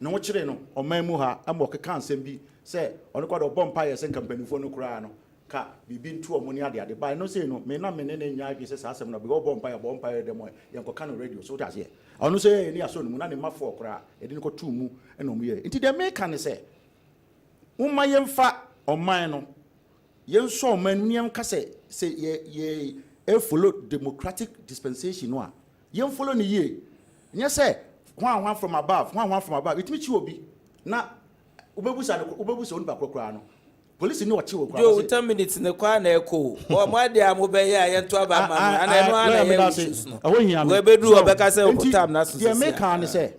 no wo kire no o man mu ha am o kan sem bi say ono kwa do bompa ye sen company fo no kura no ka bibi ntu omoni ade ba no say no me na me ne nya adwe say asem no because bompa ye dem ye nko kan radio so ta say onu say ni aso no mu na ne mafo okra e de ko tu mu e no mu ye nti de me kan say umma ye mfa oman no ye nso oman ni am ka say ye follow democratic dispensation no a ye follow ni ye nya say one from above it me chi obi na ubebusa onu ba kokra no police ni wachi wo kwa jo 10 minutes ne kwa na eko o mo ade amobe ya ye nto aba ma ana no ana ye we bedu obeka say o time na so the American ne say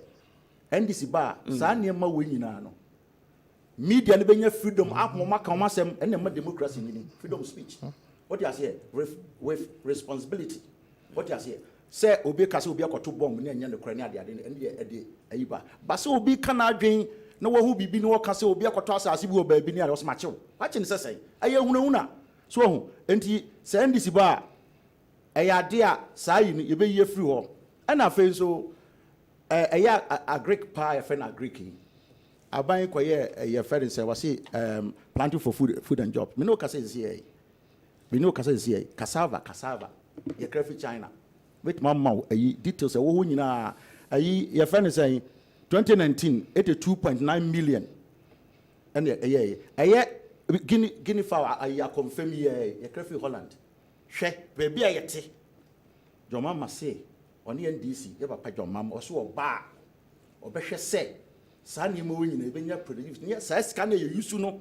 NDC ba sa ne ma wo nyina no media ne benya freedom akoma ka ma sem ene ma democracy ni freedom of speech what you say with responsibility what you say obi ka say obi akoto bomb ne nya ne kora ne ade ade ayiba ba say obi ka na adwen no wo hu bibi no ka se obi akoto asase bi o ba bi ni ade o smache wo wache ne sesai aye hunahuna so hu enti se ndisi ba aye ade a saa yi ye be ye free ho ana fe so aye a Greek pa ye fe na Greek aban koye ye fe say wase planting for food and job me no ka say zie cassava ye craft China with mama ayi details wo hu nyina ayi ye fe ne say 2019, 82.9 million. And Guinea fowl, I confirm ye, Crefty Holland. She, baby, I yet. Your mamma say, on the NDC, you have a your mamma or so a bar. Or better say, Sunny moving in a vineyard produced. Yes, I scan you used to know.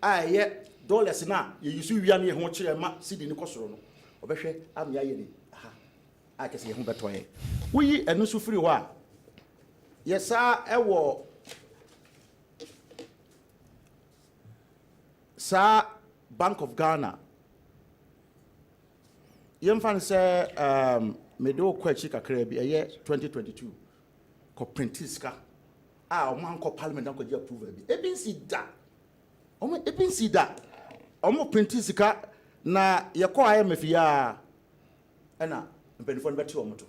I yet, dollars now, you used to be a watch a map, sit in the costume. Or better, I'm yay. I can see him better. We and no so free wa. Yes, sir, I will. Sir, Bank of Ghana. Young fan say, Medo Quachika Krabi, a year 2022. Co printiska. Ah, man, co parliament, uncle, you approve it. Ebin see that. Ebin see that. Omo printiska na yako IMF ya. Ena, mpenifuan beti wa mtu.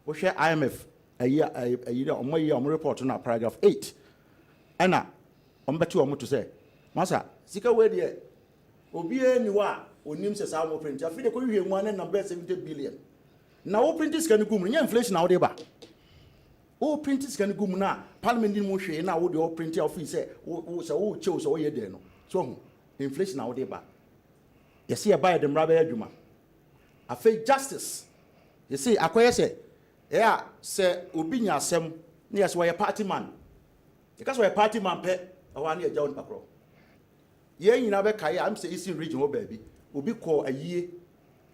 We share IMF a year, omo year, omo report na paragraph 8. Ena, ombeti wa mtu say, Masa, sika we de obi ani wa onim se sa mo print afide ko hwie mu an number 70 billion na wo print sika ni gum nya inflation na wo de ba wo print sika ni gum na parliament ni mo hwe na wo de wo print office say wo chew so wo ye de no so inflation na wo de ba yes e buy dem rabe adwuma afa justice you see akoye say say obi nya asem na yes wo party man because we party man pe awa na eja won pakro ye nyina be kai am say Eastern region wo baby obi call ayie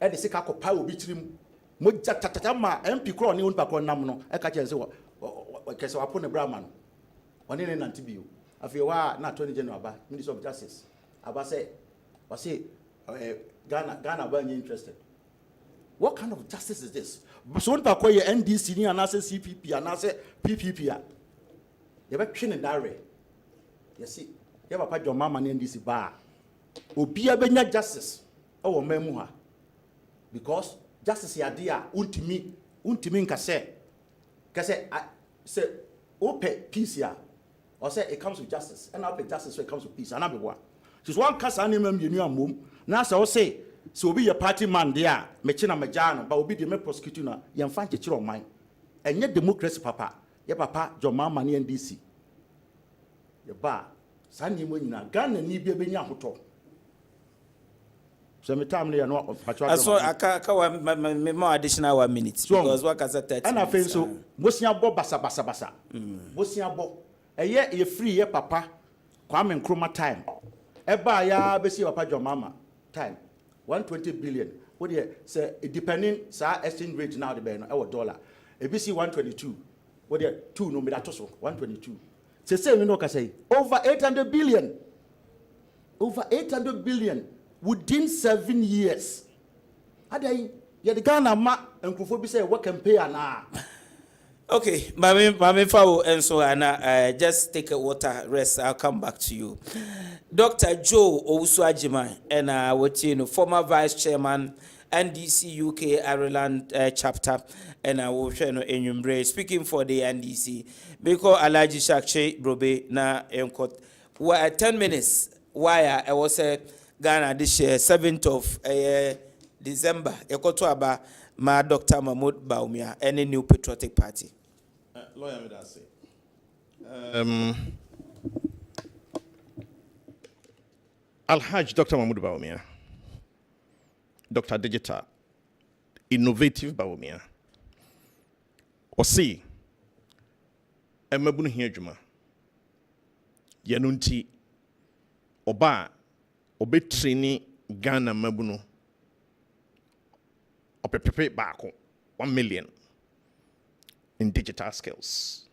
e de sika kopa obi tirim mo jatata ma MP crawl ni won pakro nam no e ka che say kese wapo ne brahman one ne nanti bio afi wa na attorney general ba Minister of Justice aba say Ghana ba interested. What kind of justice is this? So won pakro ye NDC ni anase CPP anase PPP ya ye be twene dare you see ya papa John Mama na NDC ba obi abenya justice e wo mamu ha because justice ya dia untimi nka say open peace ya or say it comes with justice and open justice so it comes with peace and be what just one case ani mem yenu amom na say o say so obi your party man there me china majano ba obi de me prosecute na ye mfa nchechire oman enye democracy papa ya papa John Mama na NDC ye ba Sani mo nyina Ghana ni bia benya hoto so me time no patwa so aka me more additional 1 minute because what can say 30 and afen so mosia bo basa mosia bo eye ye free ye papa Kwame Nkrumah time e ba ya be si papa John Mama time 120 billion what dey say depending sa exchange rate now the be no e dollar e be si 122 what dey 2 no me that so 122 say we know ka say over 800 billion within 7 years adai ye the Ghana ma enkofo bi say what can pay ana okay mami fawo and so ana just take a water rest. I'll come back to you. Dr. Joe Owusu Ajiman and what you know former vice chairman NDC UK Ireland chapter and I will share no enyumbre speaking for the NDC because Alaji Shakche Brobe na enkot 10 minutes why I was Ghana this year 7th of December ekoto aba ma Dr. Mahmoud Bawumia any new patriotic party lawyer me that say Alhaj Dr. Mahmoud Bawumia Dr. Digital, innovative Bawumia. Or see, a mabunu here juma. Yanunti, oba, training Ghana mabunu. Opepepe bako, 1 million in digital skills.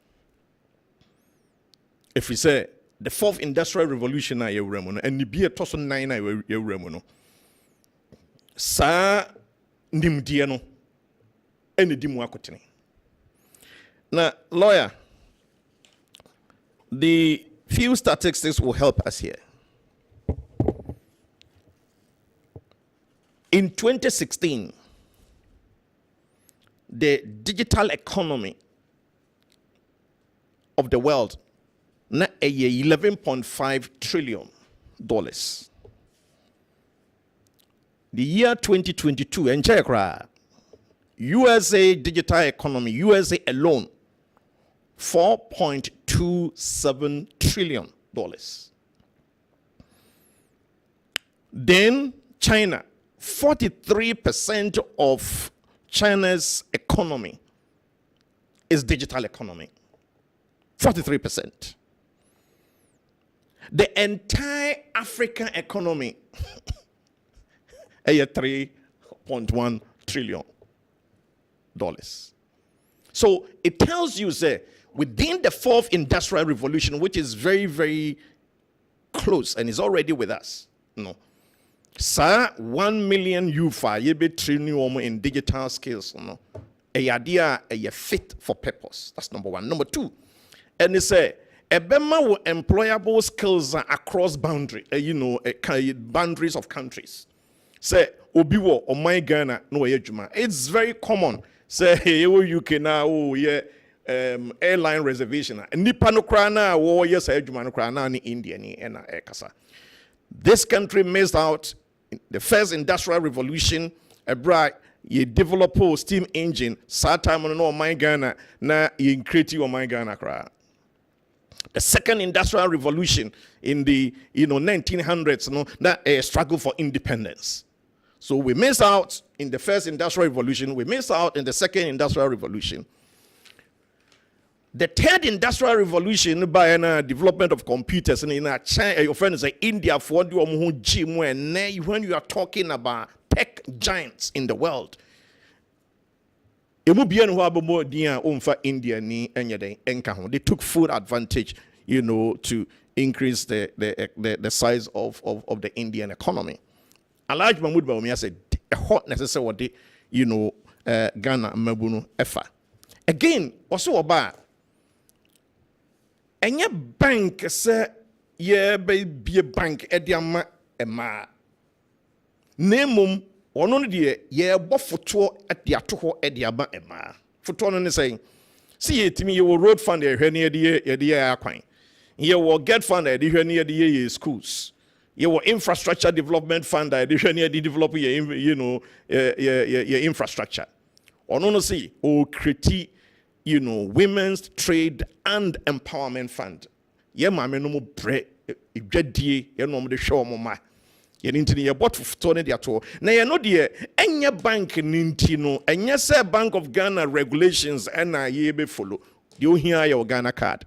If we say the 4th industrial revolution na yewremono, and the beer tosso 9 na yewremono. Sa nimdie no ene di mu akotene na lawyer the few statistics will help us here. In 2016 the digital economy of the world na $11.5 trillion. The year 2022, and USA digital economy, USA alone, $4.27 trillion. Then China, 43% of China's economy is digital economy. 43%. The entire African economy is $3.1 trillion. So it tells you that within the fourth industrial revolution, which is very, very close and is already with us, no. Sir, 1 million youth are in digital skills, no. A idea a fit for purpose. That's number one. Number two, and they say Ebema will employable skills across boundary, boundaries of countries. Say Obiwo or my Ghana no ejuma. It's very common. Say hey UK now airline reservation. Nipa no krana wo yes ejuma no krana ni India ni ena ekasa. This country missed out in the first industrial revolution. You develop a steam engine. Sad time on no my Ghana na you create your my Ghana kra. The second industrial revolution in the 1900s, that struggle for independence. So we missed out in the first industrial revolution. We missed out in the second industrial revolution. The third industrial revolution by a development of computers in China, your friends say India for when you are talking about tech giants in the world. They took full advantage, to increase the size of the Indian economy. A large Mahmoud Baumia said a hot necessary, Ghana Mabuno Efa. Again, also about any bank say be a bank ediama ema. Nemum one only ye bofuto at the atoho ediaba ema. Futon saying, see it me you road fund here near the airquine. You will get funded here near the schools. You will infrastructure development fund here near the develop your infrastructure. Or no see or critique women's trade and empowerment fund. Ye mama no mo bre igwedie ye no mo de show mo ma. Ye nti ye bot to ne de ato. Na ye no de enye bank ninti no enye say Bank of Ghana regulations na ye be follow. De o hia your Ghana card.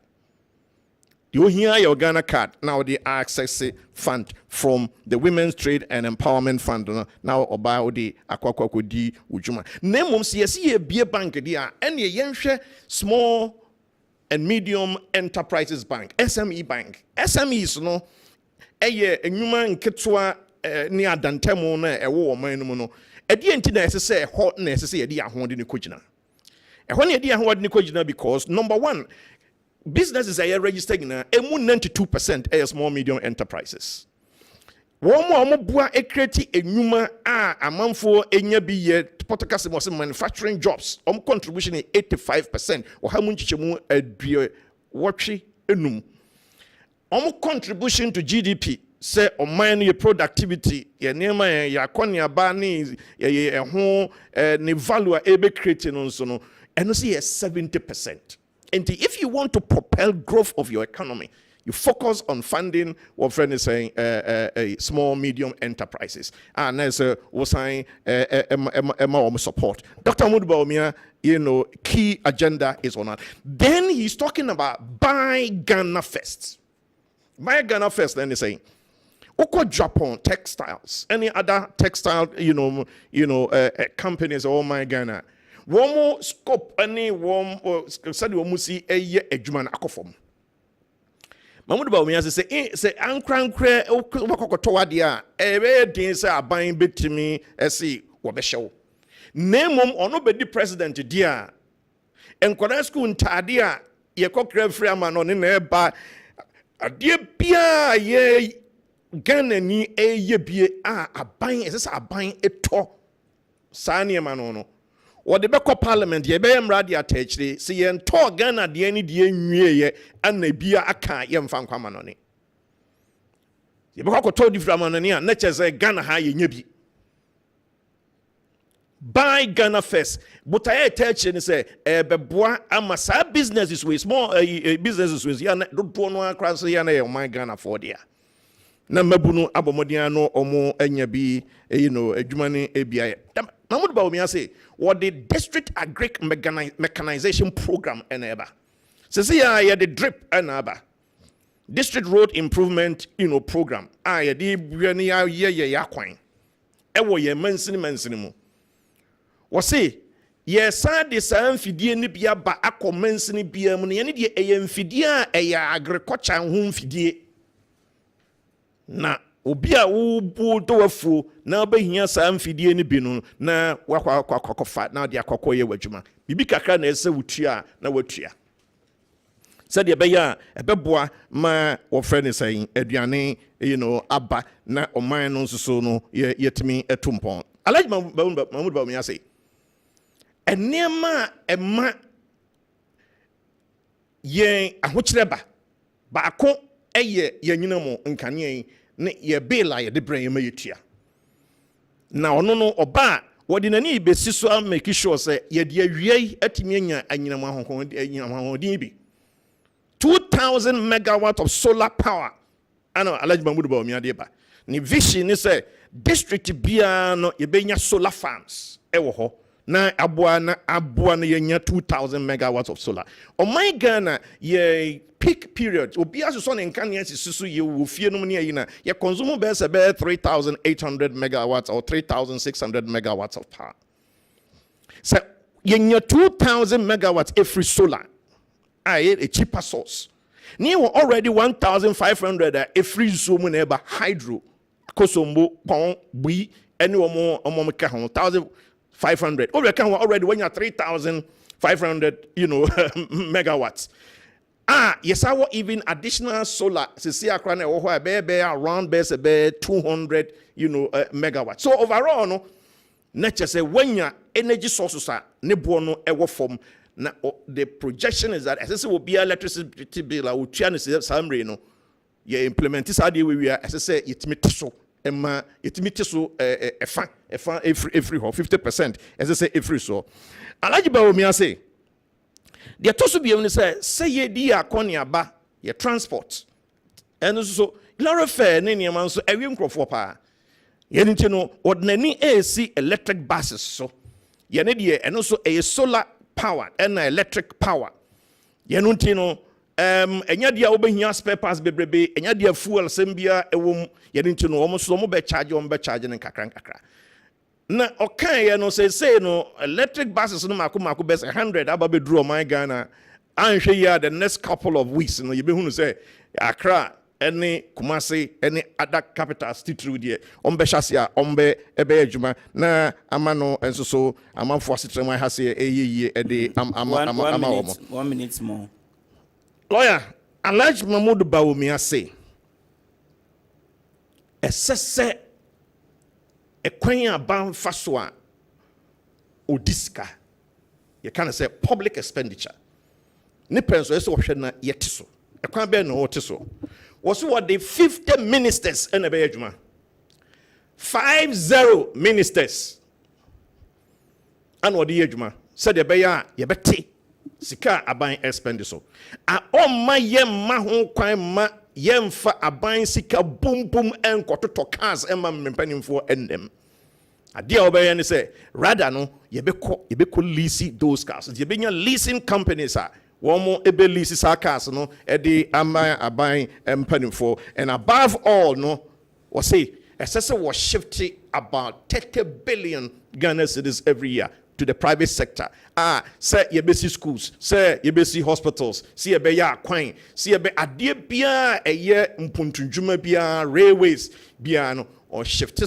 You hear your Ghana card now the access fund from the Women's Trade and Empowerment Fund now about the Aquaquaco di Ujuma. Name see be a bank dia and ye small and medium enterprises bank, SME bank. SMEs no eye enyuma nketwa ni adantemo na ewo oman no no. Edi enti na say hot na say edi ahode ni kogina. Ehon edi ahode ni kogina because number one, businesses are registered in 92% are small medium enterprises. One more bua create a numa a month for enya be ye podcast was manufacturing jobs. Contribution is 85%. Or how much you watchy enum. Contribution to GDP say on mine productivity ye nema ya konya bani ye ho ne value ebe creating on so no and see 70%. And if you want to propel growth of your economy, you focus on funding what friend is saying small medium enterprises. And as was saying support. Dr. Mudbaumia, key agenda is on that. Then he's talking about buy Ghana first. Buy Ghana first, then he's saying Oko Japan textiles, any other textile, companies or my Ghana. One more scope any one said we must see a year a Juman akofom. Mahmoud Baumia say ankra okokotowa dia ebe din say aban betimi ese wo be hyew. Nemom ono be di president dia. Enkwara school ntade a ye kokra free ama no ne na eba ade bia ye Ghana ni eye bie a aban ese aban eto sane ma no. What the back parliament, ye be mradi atechre, see yen to Ghana de any de nwie and na bia aka yem fan kwamanone. Ye be ko to different manone a na che say Ghana ha ye nya bi. buy Ghana first. But I tell you, say, beboa ama sa businesses with small businesses with yana don't no across yana my Ghana for there. Na mabunu abomodiano omo enya bi adwumane ebia. Na mo ba o me say what the district agric mechanization program enaba. Say ya the drip enaba. District road improvement program. Ya di bwani ya kwan. Ewo ye mansini mu. Wase ye sa de sa mfidie ni bia ba akomansini bia mu ne ne de eye mfidie a ya agriculture ho mfidie. Na obi a wo do wafuo na obehia sa mfidie ni bi no na wakwafa na de akokọ ye wadwuma. Bibi kakra na ese wutua na watua. Said ye beya ebeboa ma wo friend say aduane aba na oman no so no yetimi etumpon. Alhaji Mahmoud ba me say enema ema yen ahokyereba baako eye yanyina mo nkane ne ye bela ye de bran ye mayetua na ono no oba wodi nani besi so make sure say ye de awie atimi anya anyina mo ahohodin bi 2,000 megawatts of solar power. I know Alhaji Mahmoud ba omi ba. Ni vision is say district bia no ye benya solar farms ewo ho na aboa na yenya 2,000 megawatts of solar. On my Ghana ye peak period obi aso na nkane asisusu ye wo fie no ne ayina ye consume be 3,800 megawatts or 3,600 megawatts of power. So yenya 2,000 megawatts every solar. A cheaper source. Near already 1,500 a free zoom neighbor hydro. Kosombo, pon, bui, any more 1,500. Already when you're 3,500, megawatts. Yes, I want even additional solar. See, I can around base 200, megawatts. So overall, no, nature say when your energy sources are nebuono ever form. Now the projection is that as I will be electricity bill, I will try to say summary, you implement this idea we are as I say it meets so every 50%, as I say every so. I like about me I say the to be able to say ye dia konya ba ye transport and so Laura fair nany man so every crop pa ye need to know ordinary AC electric buses so ye need and also a solar power and electric power. Yenutino enya dia obehia spare parts bebrebe enya dia fuel sembia ewom yenutino almost no be charge ne kakra. Na okan ye no say no electric buses no mako best 100 ababe draw my Ghana anhwe ya the next couple of weeks no yebehunu say Accra any Kumasi any other capital still through there shasia ebe adwuma na amano enso so amanfo asetrema ha se eyeye ede ama 1 minute more. Lawyer Alhaji Mahmoud Bawomi ase esese ekwan aban faso a odiska you can say public expenditure ne penso eso hwe na yetiso ekwan be no wotiso was what the 50 ministers in the Bayajuma. 50 ministers. And what the Yajuma said the Baya Yabeti Sika Abain expenditure. A my yem mahon kwama yem fa Abain Sika boom and quarter cars and mempening for them. A dear Obayan say, rather no, Yebeko leasing those cars. Yebenya leasing companies are. One more ebe leases our cars, no, Eddie buying penny for, and above all, no, was say, SSA was shifting about 30 billion Ghana cedis every year to the private sector. Say ye basic schools, say ye basic hospitals, see a beya quine, see a be a dear bia a year mpuntunjuma bia railways biano or shift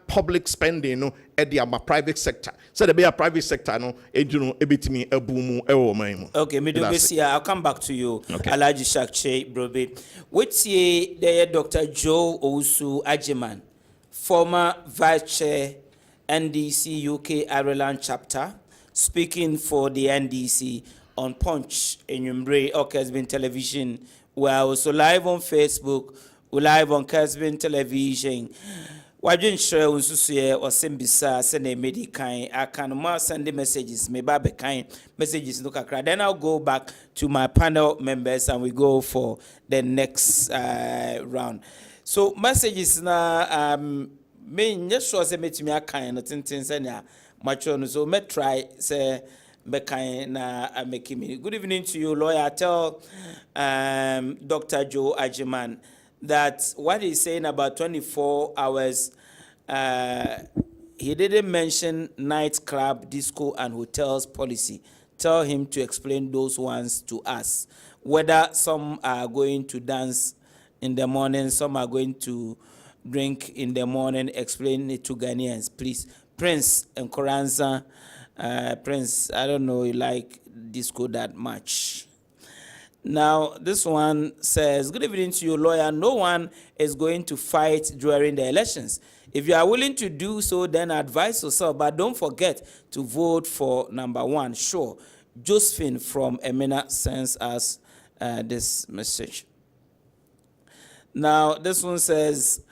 public spending no at the private sector. So the be a private sector no ebitimi ebumu ewo maimu. Okay, I'll come back to you. Okay. Alhaji Shakche Brobe. What's ye there Dr. Joe Owusu Ajiman, former Vice Chair NDC UK Ireland chapter, speaking for the NDC on Punch in Kessben Kessben Television. We're also live on Facebook, we're live on Kessben Television. Wajin share unsusuye or sembisa send medi kind. I can more send the messages, maybe be kind messages look at. Then I'll go back to my panel members and we go for the next round. So messages na me just sure say me kind nothing send macho so me try say me kind na make me. Good evening to you, lawyer. Tell Dr. Joe Ajiman that what he's saying about 24 hours, he didn't mention nightclub, disco, and hotels policy. Tell him to explain those ones to us. Whether some are going to dance in the morning, some are going to drink in the morning. Explain it to Ghanaians, please. Prince and Koranza, Prince, I don't know, you like disco that much. Now, this one says, good evening to you, lawyer. No one is going to fight during the elections. If you are willing to do so, then advise yourself. But don't forget to vote for number one. Sure. Josephine from Emina sends us this message. Now, this one says,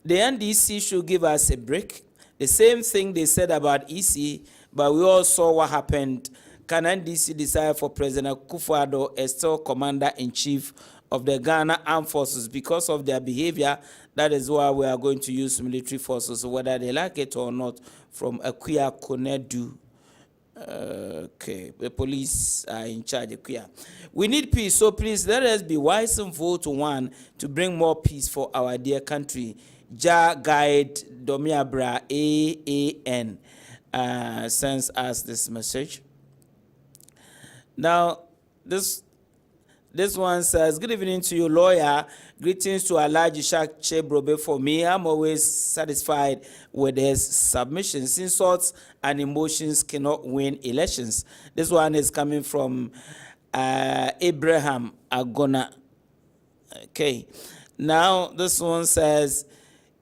the NDC should give us a break. The same thing they said about EC, but we all saw what happened. Can NDC decide for President Akufo-Addo as still Commander-in-Chief of the Ghana Armed Forces because of their behavior? That is why we are going to use military forces, whether they like it or not, from Akuya Konedu. Okay, the police are in charge of Akuya. We need peace, so please let us be wise and vote one to bring more peace for our dear country. Ja Guide Domiabra AAN sends us this message. Now, this one says, good evening to you, lawyer. Greetings to Alhaji Shak Chebrobe. For me, I'm always satisfied with his submissions. Insults and emotions cannot win elections. This one is coming from Abraham Agona. Okay. Now, this one says,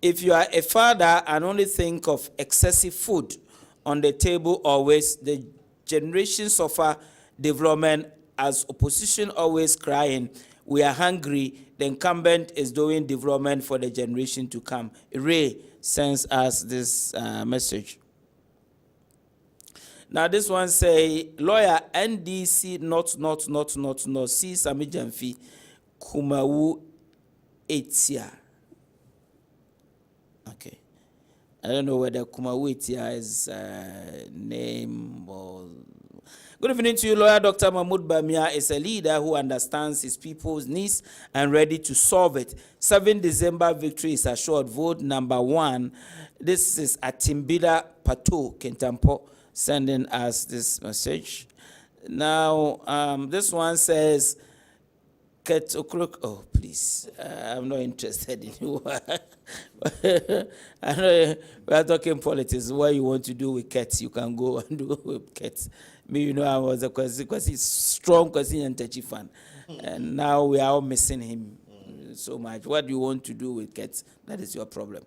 if you are a father and only think of excessive food on the table always, the generation suffer development as opposition always crying, we are hungry, the incumbent is doing development for the generation to come. Ray sends us this message. Now this one say, lawyer NDC not, see Sami Jamfi, Kumawu Etia. Okay. I don't know whether Kumawu Etia is name or... Good evening to you, lawyer. Dr. Mahmoud Bamia is a leader who understands his people's needs and ready to solve it. 7 December victory is assured. Vote number one. This is Atimbida Pato Kentampo sending us this message. Now, this one says, Ket Okrok. Oh, please. I'm not interested in you. I know we are talking politics. What you want to do with Ket, you can go and do with Ket. Me, you know, I was a Kwesi strong Kwesi and Techi fan. And now we are all missing him so much. What do you want to do with Ket? That is your problem.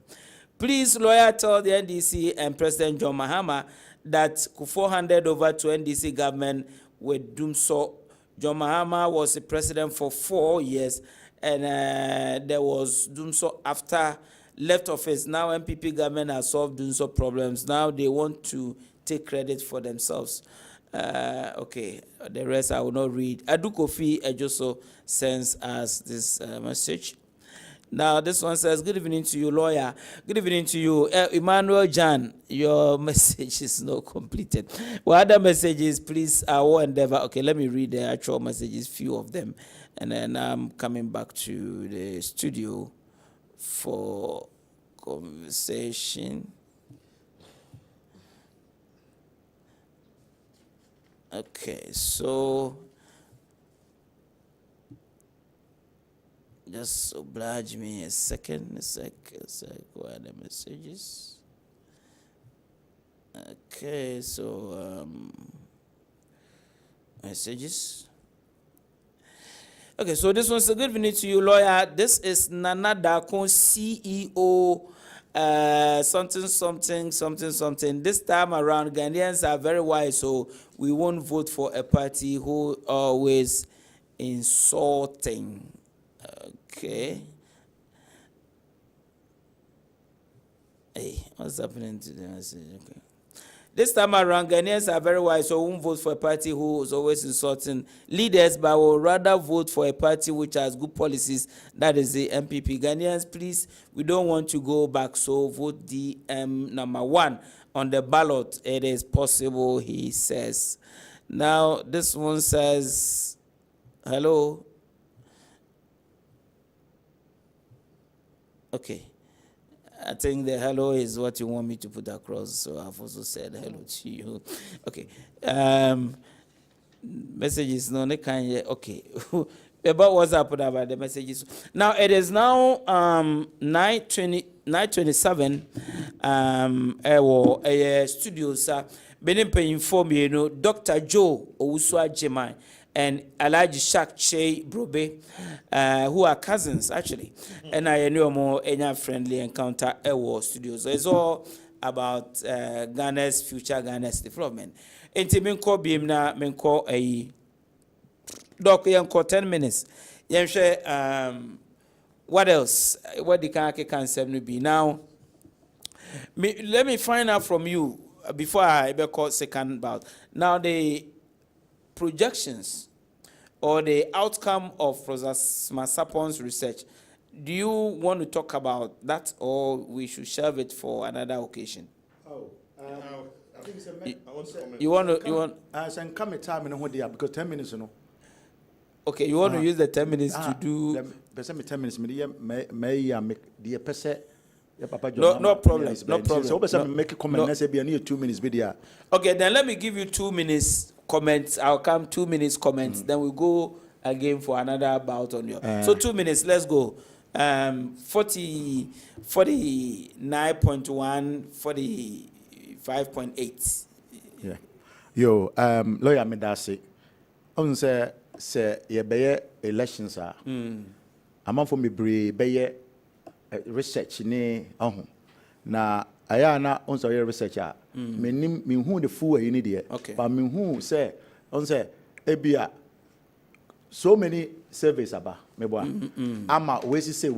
Please, lawyer, tell the NDC and President John Mahama that 400 over to NDC government with Dumso. John Mahama was the president for 4 years, and there was Dumso after left office. Now MPP government has solved Dumso problems. Now they want to take credit for themselves. Okay, the rest I will not read. Adukofi Ejoso sends us this message. Now this one says, good evening to you, lawyer. Good evening to you. Emmanuel Jan, your message is not completed. What other messages, please, I will endeavor. Okay, let me read the actual messages, few of them. And then I'm coming back to the studio for conversation. Okay, so just oblige me a second. What are the messages? Okay, so messages. Okay, so this one's a good evening to you, lawyer. This is Nana Dakon, CEO. Something. This time around, Ghanaians are very wise, so we won't vote for a party who always insulting. Okay. Hey, what's happening to the message? Okay. This time around, Ghanaians are very wise, so won't vote for a party who is always insulting leaders, but will rather vote for a party which has good policies. That is the MPP. Ghanaians, please, we don't want to go back, so vote DM number 1 on the ballot. It is possible, he says. Now, this one says, hello. Okay. I think the hello is what you want me to put across, so I've also said hello to you. Okay. Messages, no, they can't yet. Okay. About what's up about the messages. Now, it is now 9:27. Studios, benin paying for me, Dr. Joe Owusua Jemai and Alhaji Shak Che Brobe, who are cousins actually, and I know more any friendly encounter studios. So it's all about Ghana's future, Ghana's development. Enti menko biem na menko doc yanko 10 minutes. Yenhwe what else? What the can be now? Let me find out from you before I call second bout. Now the projections or the outcome of Professor Masapon's research, do you want to talk about that, or we should shelve it for another occasion? Oh, I think it's I want to comment. You want Some come time in there because 10 minutes, okay, you want to use the 10 minutes to do 10 minutes, may make the person. No problem. So, make a comment. Let's say be near 2 minutes video. Okay, then let me give you 2 minutes comments. I'll come 2 minutes comments. Then we'll go again for another bout on your. So 2 minutes. Let's go. 49.1, 45.8. Yeah. Yo, lawyer Medasi. On say ye be elections are. Among for me be research ni na aya na on so research a me hu the full you need here but me hu say on say ebia so many surveys aba me boa ama we say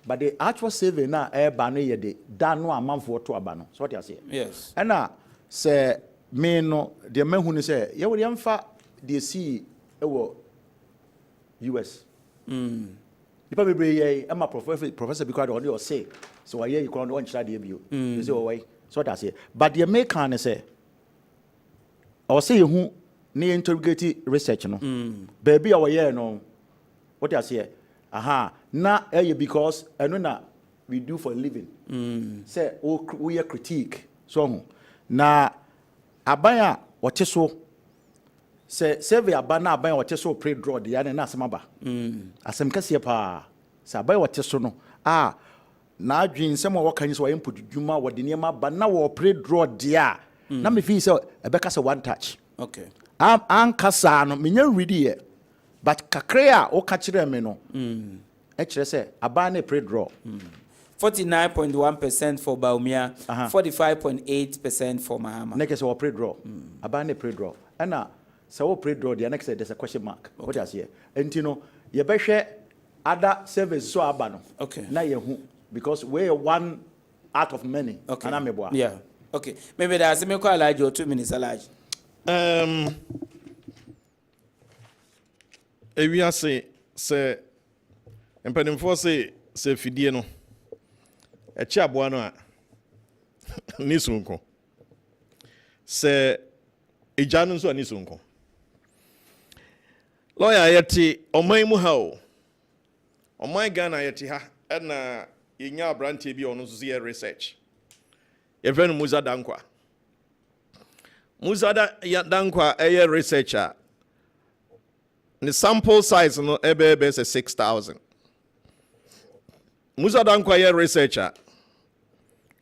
but the actual survey na e ba no ye de da no amanfo to aba no so what you say yes and na say me no de me hu ni say ye we mfa de see e wo US Nipa bebre ye am a professor because on your say so I hear you can on chira de bio you say why so that say but the make can say I say who ne interrogate research no baby our year no what you say aha na because eno na we do for a living say we are critique so na abaya what so say survey abana aban wote so pre draw de ya na asem aba asem kase pa say aban wote so no na adwin sem wo kan so input dwuma wo de niam aba na wo pre draw de a na me fi say ebeka say one touch okay an kasa no menya ready ye but kakre a wo ka kire me no e kire say aban na pre draw 49.1% for Baumia, 45.8% for Mahama. Next say wo pre draw aban na pre draw and so we pray draw the next there's a question mark. Okay. What is here? And you know, you better other service so abano. Okay. Now you because we're one out of many. Okay. And yeah. Okay. Maybe that's me call Elijah 2 minutes Elijah. We are say empanimfo say fidie no. E chi aboa no a ni sunko. Say ejanu so ani sunko. Lawyer yeti oman mu ha o. Oman Ghana yeti ha na yenya abrante bi ono so research. Ye friend Musa Dankwa. Musa Dankwa researcher. The sample size no ebe is 6,000. Musa Dankwa researcher.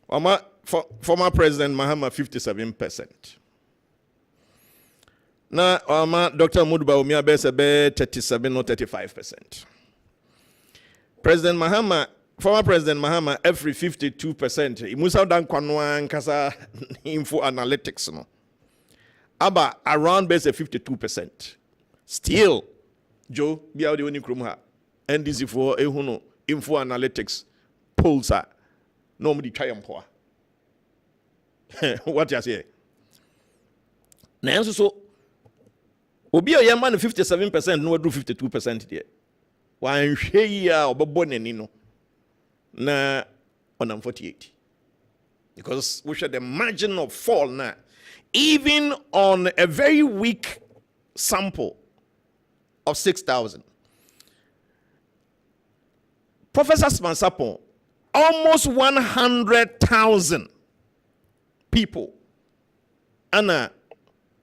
Former President Mahama 57%. Na Dr. Mudba Umia bese be 37 or 35%. Former President Mahama every 52%. Musa Dankwa no ankasa info analytics no. Aba around base 52%. Still, Joe biya odi woni krum ha. NDC for ehuno info analytics polls no omo di twa yempoa. What you say? Na so obi a yema no 57% no do 52% there. Wan hwe yi a obebo nani no na on 48. Because we should the margin of fall now, even on a very weak sample of 6,000. Professor Smansapon, almost 100,000 people. Anna,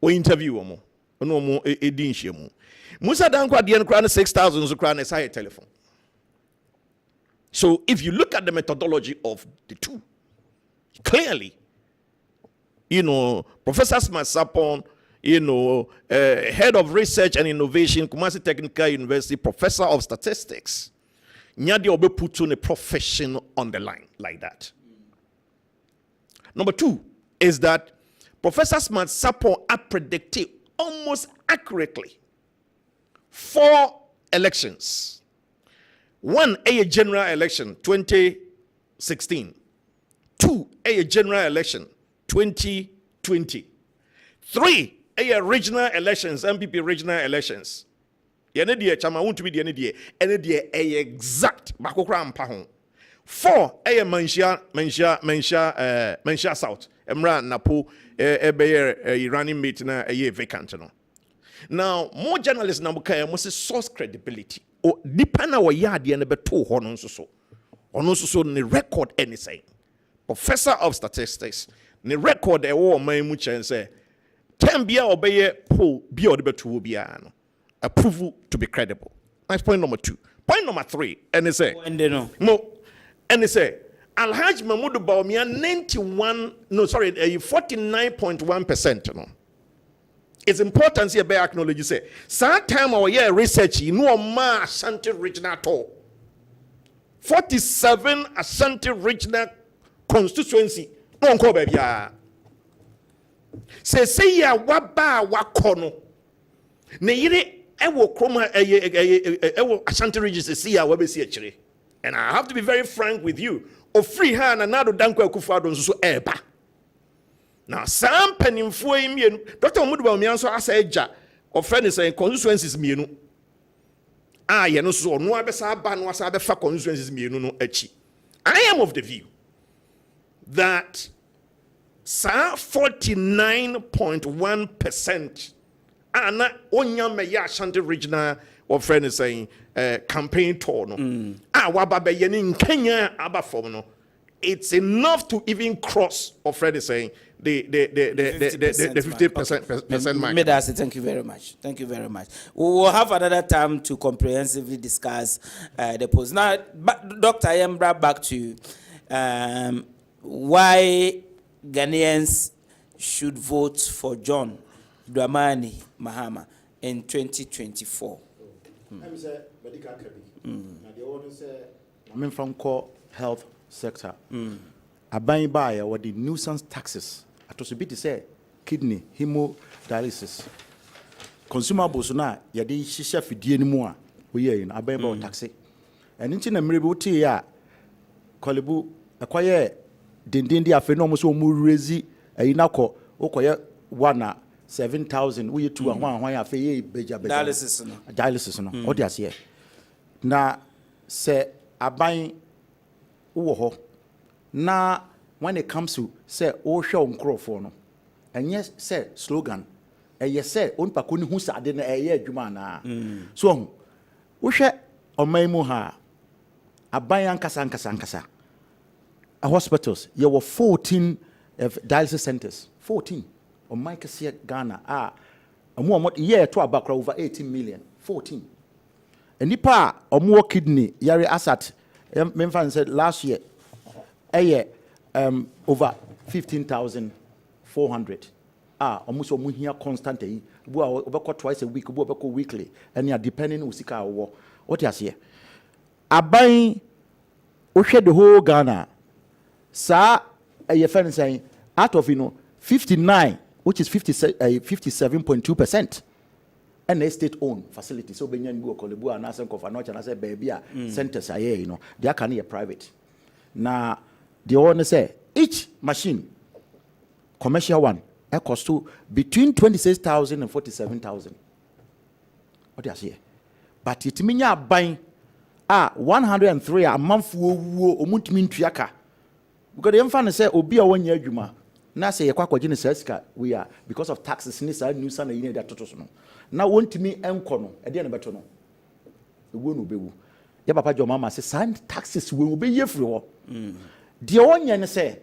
we interview them. No more edition. Musa Dankwa Dian Crown 6,000 Zucran is high telephone. So if you look at the methodology of the two, clearly, Professor Smansapon, head of research and innovation, Kumasi Technical University, professor of statistics, Nyadi Obe put on a profession on the line like that. Number two is that Professor Smansapon predicted almost accurately 4 elections. 1, a general election, 2016. 2, a general election, 2020. 3, a regional elections, MPP regional elections. Yene die chama won't be the ene die a exact bakokra ampa ho. 4, a Mansha South. Emra Napo a running mate na a vacant no. Now, more journalists now must source credibility. O dipana wa yadi ene beto hono so. Ono so ne record anything. Professor of statistics ne record e wo man mu chen say tem bia obeye poll bia ode beto bia no. Approval to be credible. That's point number 2. Point number 3, and they say, and they say, Alhaj Mahmoud Bawumia 49.1%. No. It's important here, bear acknowledge you say, some time our year research, ma Ashanti regional at all. 47 Ashanti regional constituency. No call baby. Say ya waba wakono. Ne yire ewo kroma ewo Ashanti region see ya we see actually. And I have to be very frank with you. O free hand and nado danko akufado so eba. Now some penimfo imienu Dr. Mahmoud Bawumia so asa eja o friend is saying constituencies mienu. Ye no so no abesa ba no asa be fa constituencies mienu no achi. I am of the view that 49.1% ana onya me ya Ashanti regional or friend is saying campaign tour no waba be ye ni Kenya aba form no it's enough to even cross or friend is saying the 50% mark. Medasi, thank you very much. Thank you very much. We will have another time to comprehensively discuss the post. Now, Dr. Ayembra, back to you. Why Ghanaians should vote for John Dramani Mahama in 2024? I'm from core health sector. I buy what the nuisance taxes. I to be to say kidney hemodialysis. Consumables na yadi shisha fidie ni mua. We in I buy about taxi. And in China mributi ya kolebu acquire dindi afeno muso murezi inako okoye 7,000 we 2 and 1 ya fe beja dialysis no what you say na se aban wo ho na when it comes to say o hwe onkrofo no enye say slogan eye say onpa ko ni hu sade na eye adwuma na so wo hwe oman mu ha aban ankasa hospitals there were 14 dialysis centers 14 on my Kessben Ghana year to about over 18 million 14 and nipa more kidney yari asat memfan said last year over 15,400 almost here constant twice a week weekly and you're depending usika what you say aban the whole Ghana sa friend saying out of 59 which is 57.2% and state owned facility so benyan bu kolebu anasen kofa no chana say baby centers aye they can be private na the owner say each machine, commercial one, it costs to between 26,000 and 47,000. What do you say? But it means you buying 103 a month wo omuntimi ntuaka. Because the infant say obi a 1 year adwuma. Na say yakwa kwagye ne sasika we are because of taxes ni sa new sana yin that totos no. Na wontimi enko no, e de na beto no. Ewo no bewu. Ya papa jo mama say sand taxes we be ye free ho. The onye ne say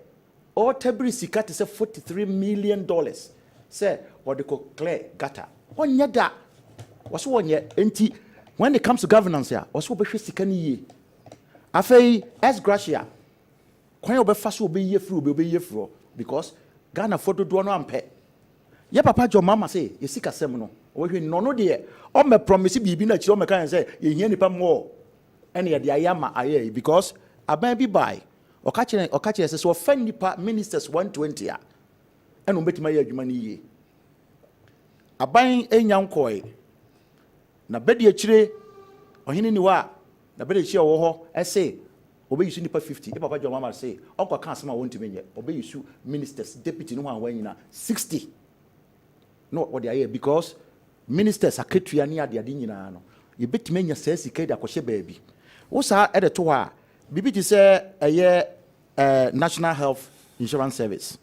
all tabri sika te say $43 million. Say what they call clear gutter. Onye da. Was onye enti when it comes to governance here, also be sika ni ye. Afei as gracia. Kwan obefa so obe ye free because Ghana for do no ampe. Ye papa jo mama say ye sika sem no. O hwe no de o me promise bibi na chi o me kan say ye hia nipa mo. Ene ye de ayama aye because aban bi buy. O ka kire say so fan nipa ministers 120 a. Ene obetima ye adwuma ni ye. Aban enya nkoi. Na bedi akire ohene ni wa na bedi akire wo ho say obey you nipa 50 e papa jo mama say onko kan asema won timenye obey you ministers deputy no one nyina 60 no what they are because ministers aketua ne ade nyina no ye betimenya say sika da kwhye baabi wo sa e de to ha bibi ti say national health insurance service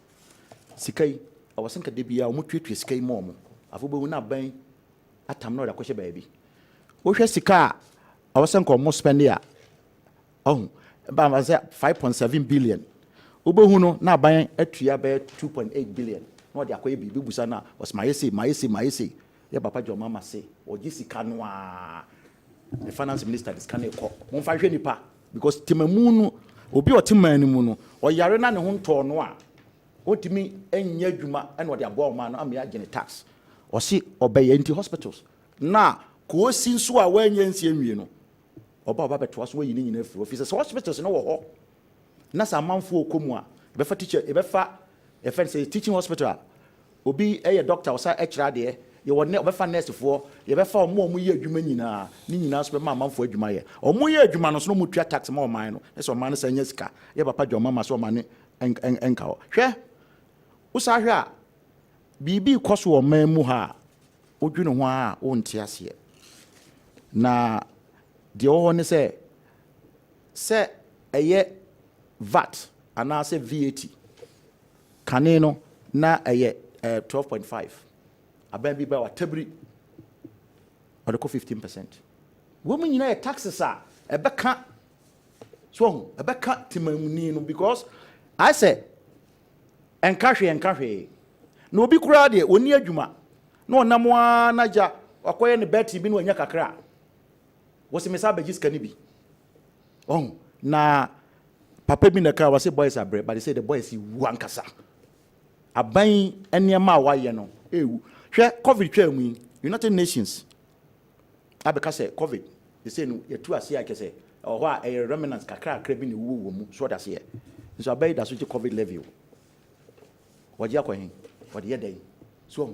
sika yi awasanka de bia o motwetwe sika yi mo afobewu na ban atam no da kwhye baabi wo hwe sika awasanka mo spend ya Ba 5.7 billion. Obehu no na ban atua be 2.8 billion. No de akoye bibi busa na was mayese. Ye papa jo mama say, oji sika no a. The finance minister this can e ko. Mo fa hwe nipa because timamu no obi otimani mu no oyare na ne ho nto no a. Otimi enya adwuma e no de abo ma no am ya gene tax. O si obeye nti hospitals. Na ko sinso a wanya nsie nwie no. Oba beto aso yi ni nyina free offices hospitals no wo ho na sa manfo okomu a be fa teacher e be fa e fa say teaching hospital obi doctor osa ekira de ye won be fa nurse fo ye be fa omo yi adwuma nyina ni nyina so be ma manfo adwuma ye omo yi adwuma no so no mutua tax ma o man no e so man no sanya sika ye papa jo mama so man enka ho hwe usa hwe a bibi koso o man mu ha odwene ho a o nte ase na the one say eye VAT and I say VAT kaneno na eye 12.5 aban bi ba wa tabri or 15%. Women you know taxes are ebeka so ebeka timamuni no because I say enhwe no obi kura de oni adwuma na onam na ja akoye ne beti bi no anya kakra was me sabe jiska ni bi na papa bi na ka was boys are but they say the boys wu ankasa aban eniema wa ye no ewu hwe covid twa mu United Nations abeka say covid they say no ye tu ase ake say ho a remnants kakra bi ne wu mu so da say so abai da so covid level waje akwan wode ye dai so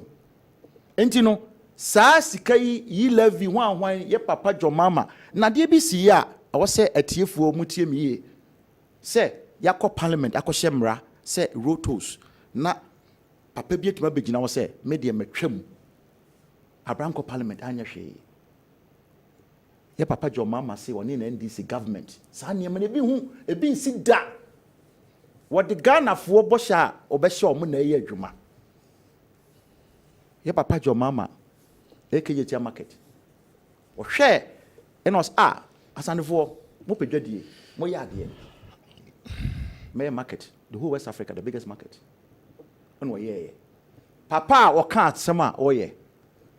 entino sa sika yi levy hwan ye papa jo mama na de bi si ya wo se atiefuo mutie miye se yakọ parliament akọhye mra se rotos na papa bi etima begina wo se me de metwam abranko parliament anya hwe ye papa jo mama se woni na NDC government sa ne me bi hu e bi nsi da wo de Ghana fo bosha obehye o mu na ye adwuma ye papa jo mama ekeje market o hwe enos asanefo mo pedwadie mo yade me market the whole West Africa the biggest market ono ye papa o ka atsema o ye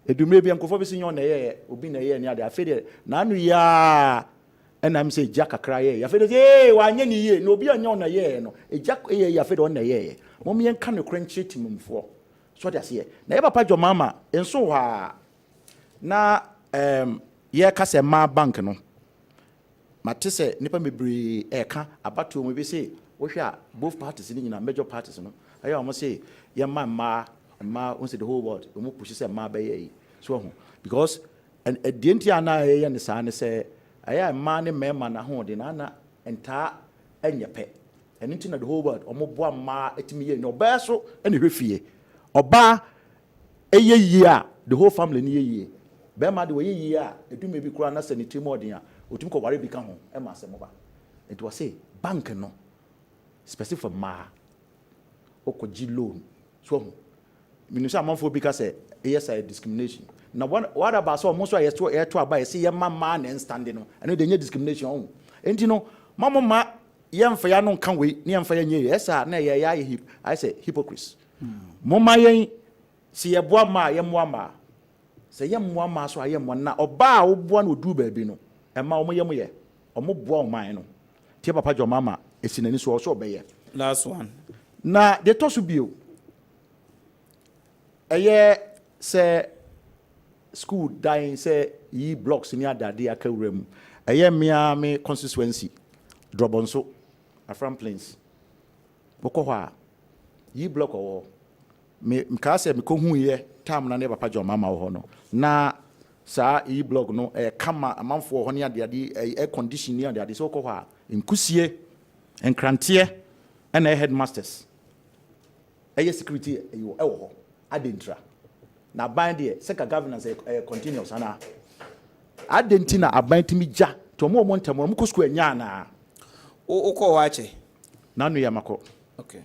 edumre bi ankofo bi sinyo na ye obi na ye ni ade afede na anu ya enam se jaka kra ye afede wa anya ni ye na obi anya na ye no ejak ye afede on na ye mo me nka no kranchi timumfo so de ase na ye papa jo mama enso ha na ye ka se ma bank no matese nipa mebri eka abato mo bi say wo hwa both parties ni nyina major parties no ayo amo say ye ma on say the whole world mo push say ma be ye so ho because and the entire na ye ne say aya ma ne mema na ho de na enta enye pe and into the whole world omo boa ma etimi ye no ba so ene hwefie oba eye yie the whole family ni yie be ma de we yie a edume bi kura na sanitary modern a otum ko ware bi ka ho e ma asemo ba it was say bank no specific for ma okoji loan so minister amanfo bi ka say yes discrimination na what about so mo so yes to aba say ye ma na standing no and dey discrimination on enti no ma yemfa ya no kan we ne yemfa ya nye esa na ye ya hip I say hypocrites moma yen si ye boa ma ye moa ma se ye moa ma so aye mo na oba wo boa na odu ba bi no e ma omo ye mo ye omo boa o man no tie papa jo mama esinani so so obeye last one na de to so bio eye se school dying say yi blocks ni adade akawura mu eye me constituency Drobonso Afram Plains boko hwa yi block owo me ka se me ko hu ye tam na ne papa jo mama wo no na sa yi block no kama amanfo ho ne ade air condition ne ade so ko hwa nkusie enkrante na headmasters security yo e wo ho adentra na ban de seka governance continuous ana adentina aban timi ja to mo ntam mo ko school anya na uko wache nanu ya mako okay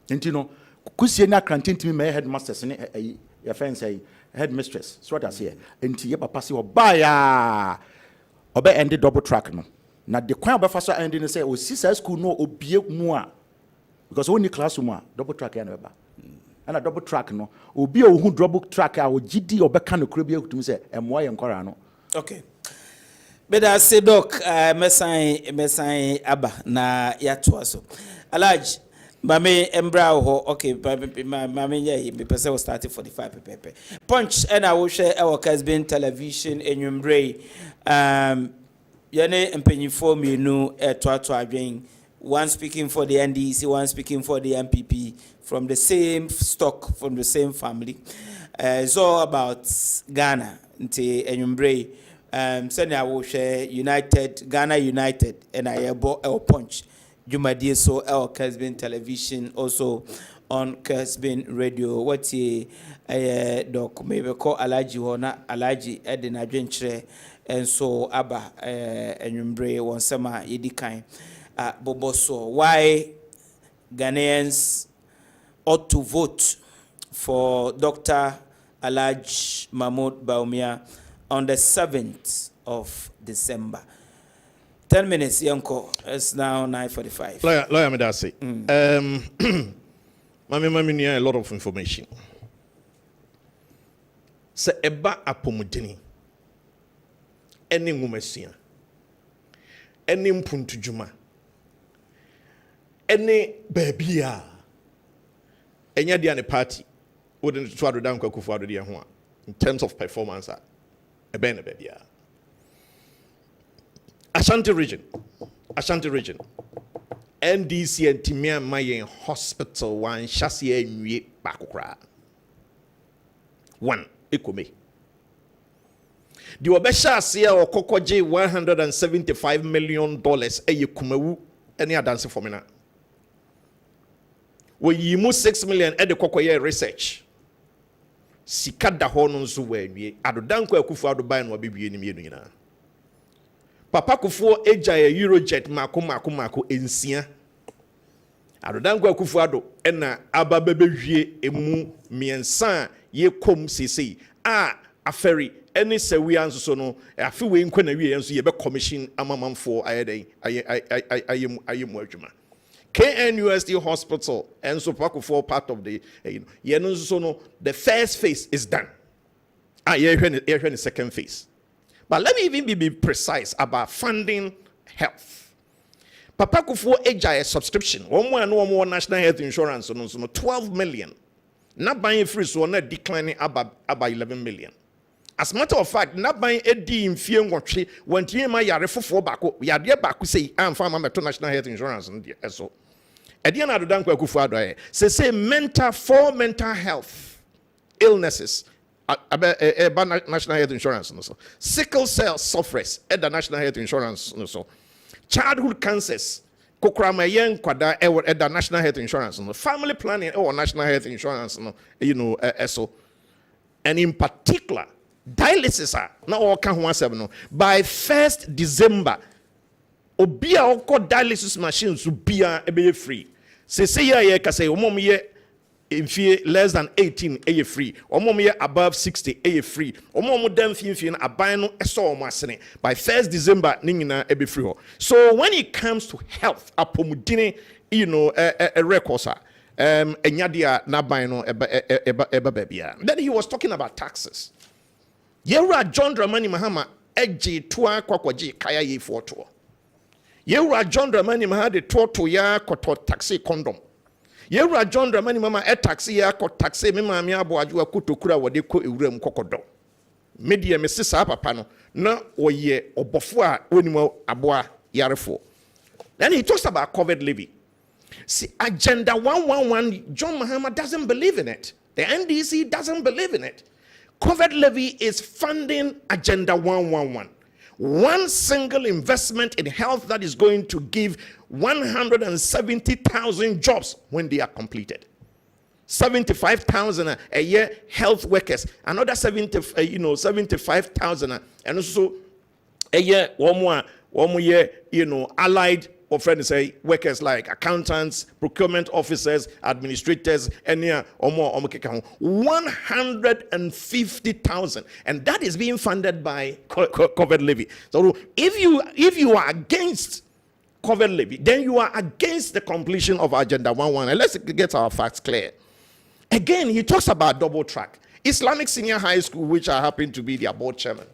enti kusie na krantintimi me headmasters ne ya friend say headmistress so what I say enti ye papa se obaya obe end double track no na de kwan obefa so end ne say o sisa school no obie mu a because only classroom a double track ya na beba ana double track no obi o hu double track a o gidi obeka no kura bi ehutumi say emoa ye nkora no okay beda se doc mesan aba na ya to aso alaj mame embra ho okay mame ye me pese we start 45 pepe punch and I will share our Kessben television enwumbre yene empenyifo mienu to adwen, one speaking for the NDC, one speaking for the MPP, from the same stock, from the same family. It's all about Ghana nti enwumbre send I will share Ghana United and I bought El Punch Jumadie so El Kessben television, also on Kessben radio. What ye doc maybe call Alaji Hona Alaji Eden Adventure and so Abba enwumbre one summer yedikan boboso. Why Ghanaians ought to vote for Dr. Alaj Mahmoud Baumia on the 7th of December. 10 minutes, Yonko. It's now 9:45. Lawyer Medase. Mami need a lot of information. Se eba apomudeni. Eni ngumesia. Eni mpuntu juma. Eni babia. Enya dia ne party. Wouldn't try to down kwakufu ado dia ho in terms of performance. Ebe ne babia. Ashanti region, NDC and Timia Mayen Hospital, one chassis nwe bakukra. One, ekome. The Obesha Sia or Kokoje $175 million a kumewu any dance for me now. We yimu 6 million at the Kokoye research. Sikada hononzu we adodanko akufu adobai no bibi ni mienu nyina. Papa Kufuor eja Eurojet mako ensia. Adodanko akufu ado ena ababebehwie emu miensa ye kom sisi aferi eni sewi anso so no afi we nkwa na wie enso ye be commission amamamfo ayeden ayemu adwuma. KNUST Hospital and so Kufuor part of the so no the first phase is done. Here the second phase. But let me even be precise about funding health. Papa Kufuor eja a subscription. One national health insurance so 12 million. Not buying free so not declining about 11 million. As a matter of fact, not buying a D in fear when TMI yare for bako yade bako say I'm from national health insurance and so. Edian adodanko akufu ado say mental health illnesses national health insurance so sickle cell sufferers at the national health insurance so childhood cancers Kokrama yen kwada eda national health insurance no family planning or national health insurance no eso. And in particular dialysis na all kan ho asem no by 1st December obi a okọ dialysis machines bia ebe free. Say ye ka say omom ye if less than 18 a free, or above 60 a free, or more than 15 a bino a saw masene by 1st December ningina a be free. So when it comes to health, a pomudine, a recorder, a nyadia nabino eba babia. Then he was talking about taxes. Yera John Dramani Mahama edgy tua kwakwaji kaya ye for tour. Yera John Dramani Mahade tour to ya koto taxi condom. Yewra John Dramani mama taxi ya ko taxi me ma me aboaju akotokura wode ko ewuram kokodo media me sisa papa no na oye obofo a onimu aboa yarefo. Then he talks about COVID levy. See, agenda 111, John Mahama doesn't believe in it. The NDC doesn't believe in it. COVID levy is funding agenda 111. One single investment in health that is going to give 170,000 jobs when they are completed. 75,000 a year health workers, another 75,000 and also a year one more year, allied or friends say workers like accountants, procurement officers, administrators, and yeah, or more 150,000, and that is being funded by COVID levy. So if you are against COVID levy, then you are against the completion of Agenda 111. And let's get our facts clear. Again, he talks about double track. Islamic Senior High School, which I happen to be their board chairman,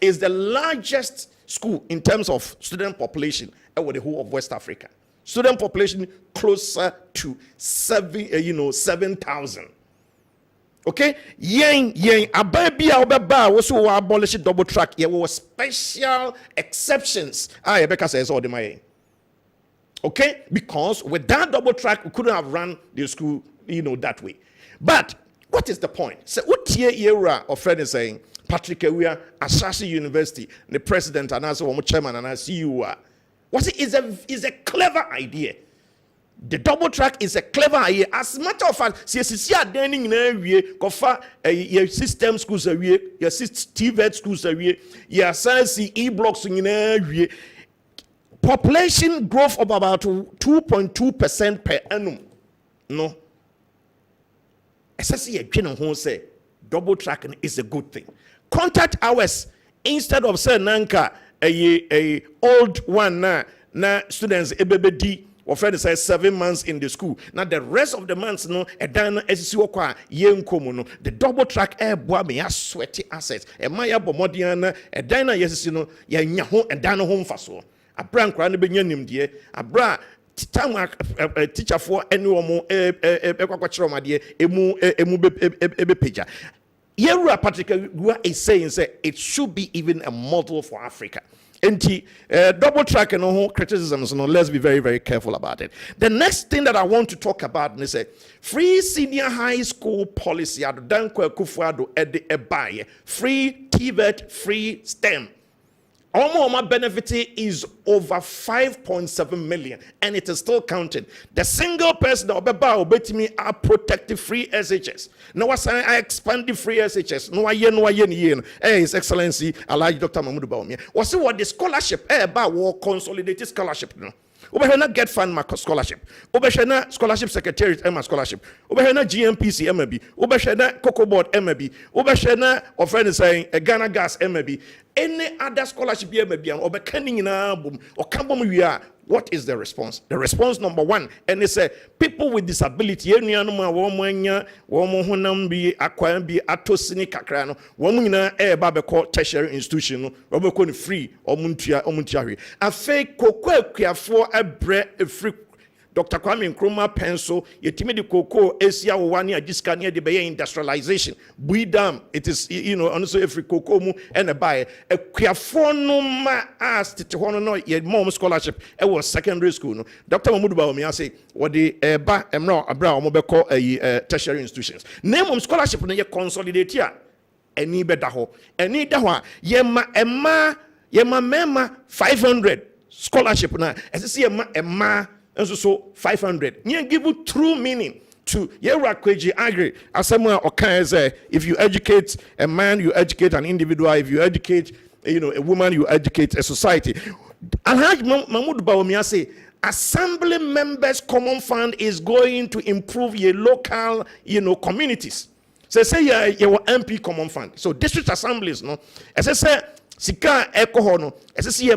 is the largest school in terms of student population over the whole of West Africa. Student population closer to 7,000. Okay? Yen ababia obeba we so abolish double track. There were special exceptions. Rebecca says all the my. Okay? Because with that double track, we couldn't have run the school, that way. But what is the point? So what year of friend is saying, Patrick Ewia, Asasi University, the president and as a chairman and as CEO. Is a clever idea. The double track is a clever idea. As a matter of fact, your system schools your TVET schools your science e-blocks population growth of about 2.2% per annum. No. Say double tracking is a good thing. Contact hours instead of say nanka a old one na students ebebedi or friend says 7 months in the school. Now the rest of the months no a dana esisiokwa yenkomo no the double track air boa me sweaty assets e maya bomodiana e dana yesisi no ya nya ho e dana ho mfaso abra nkra no benya nimde abra time teacher for any omo ekwakwachiro made emu peja. Yera Patrick is saying it should be even a model for Africa. And double track and all criticisms, let's be very, very careful about it. The next thing that I want to talk about is free senior high school policy. Free TVET, free STEM. Our benefit is over 5.7 million, and it is still counting. The single person that will me are protected free SHS. Now I expand the free SHS. No, His Excellency, Alhaji Dr. Mahmoud Bawumia. What's what the scholarship? About consolidated scholarship. No. Ubehena get fund my scholarship. Ubehena scholarship secretariat Emma scholarship. Ubehena GMPC MB. Ubehena Cocoa Board MB. Ubehena of friend saying a Ghana Gas MB. Any other scholarship MB and Obekening in album or Kambom we are. What is the response? The response number one, and they say people with disability, any animal woman, woman be acquired be atosini kakrano, woman babeko tertiary institution, robocon free or muntiari. A fake cocoa for a bread a free. Dr. Kwame Nkrumah pencil, yetimidi cocoa, Asia one year, discania de Bayer industrialization. Buidam, it is, honestly, every cocoa and a buy. A quiafonoma asked to honor your mom scholarship. It was secondary school. No? Dr. Mahmoud Bawumia say, what the ba emra abra mobile a tertiary institutions. Name of scholarship in your consolidate here. Any better ho. Any dawa, yema mema 500. scholarship na ɛsɛ sɛ ɛma nso so 500 nye give you true meaning to yɛwura kweji agri asɛm a ɔka sɛ if you educate a man you educate an individual, if you educate a woman you educate a society. Alhaji Mahmoud Bawumia say assembly members common fund is going to improve your local communities. So say your MP common fund, so district assemblies no as I say sika ekoho no as I see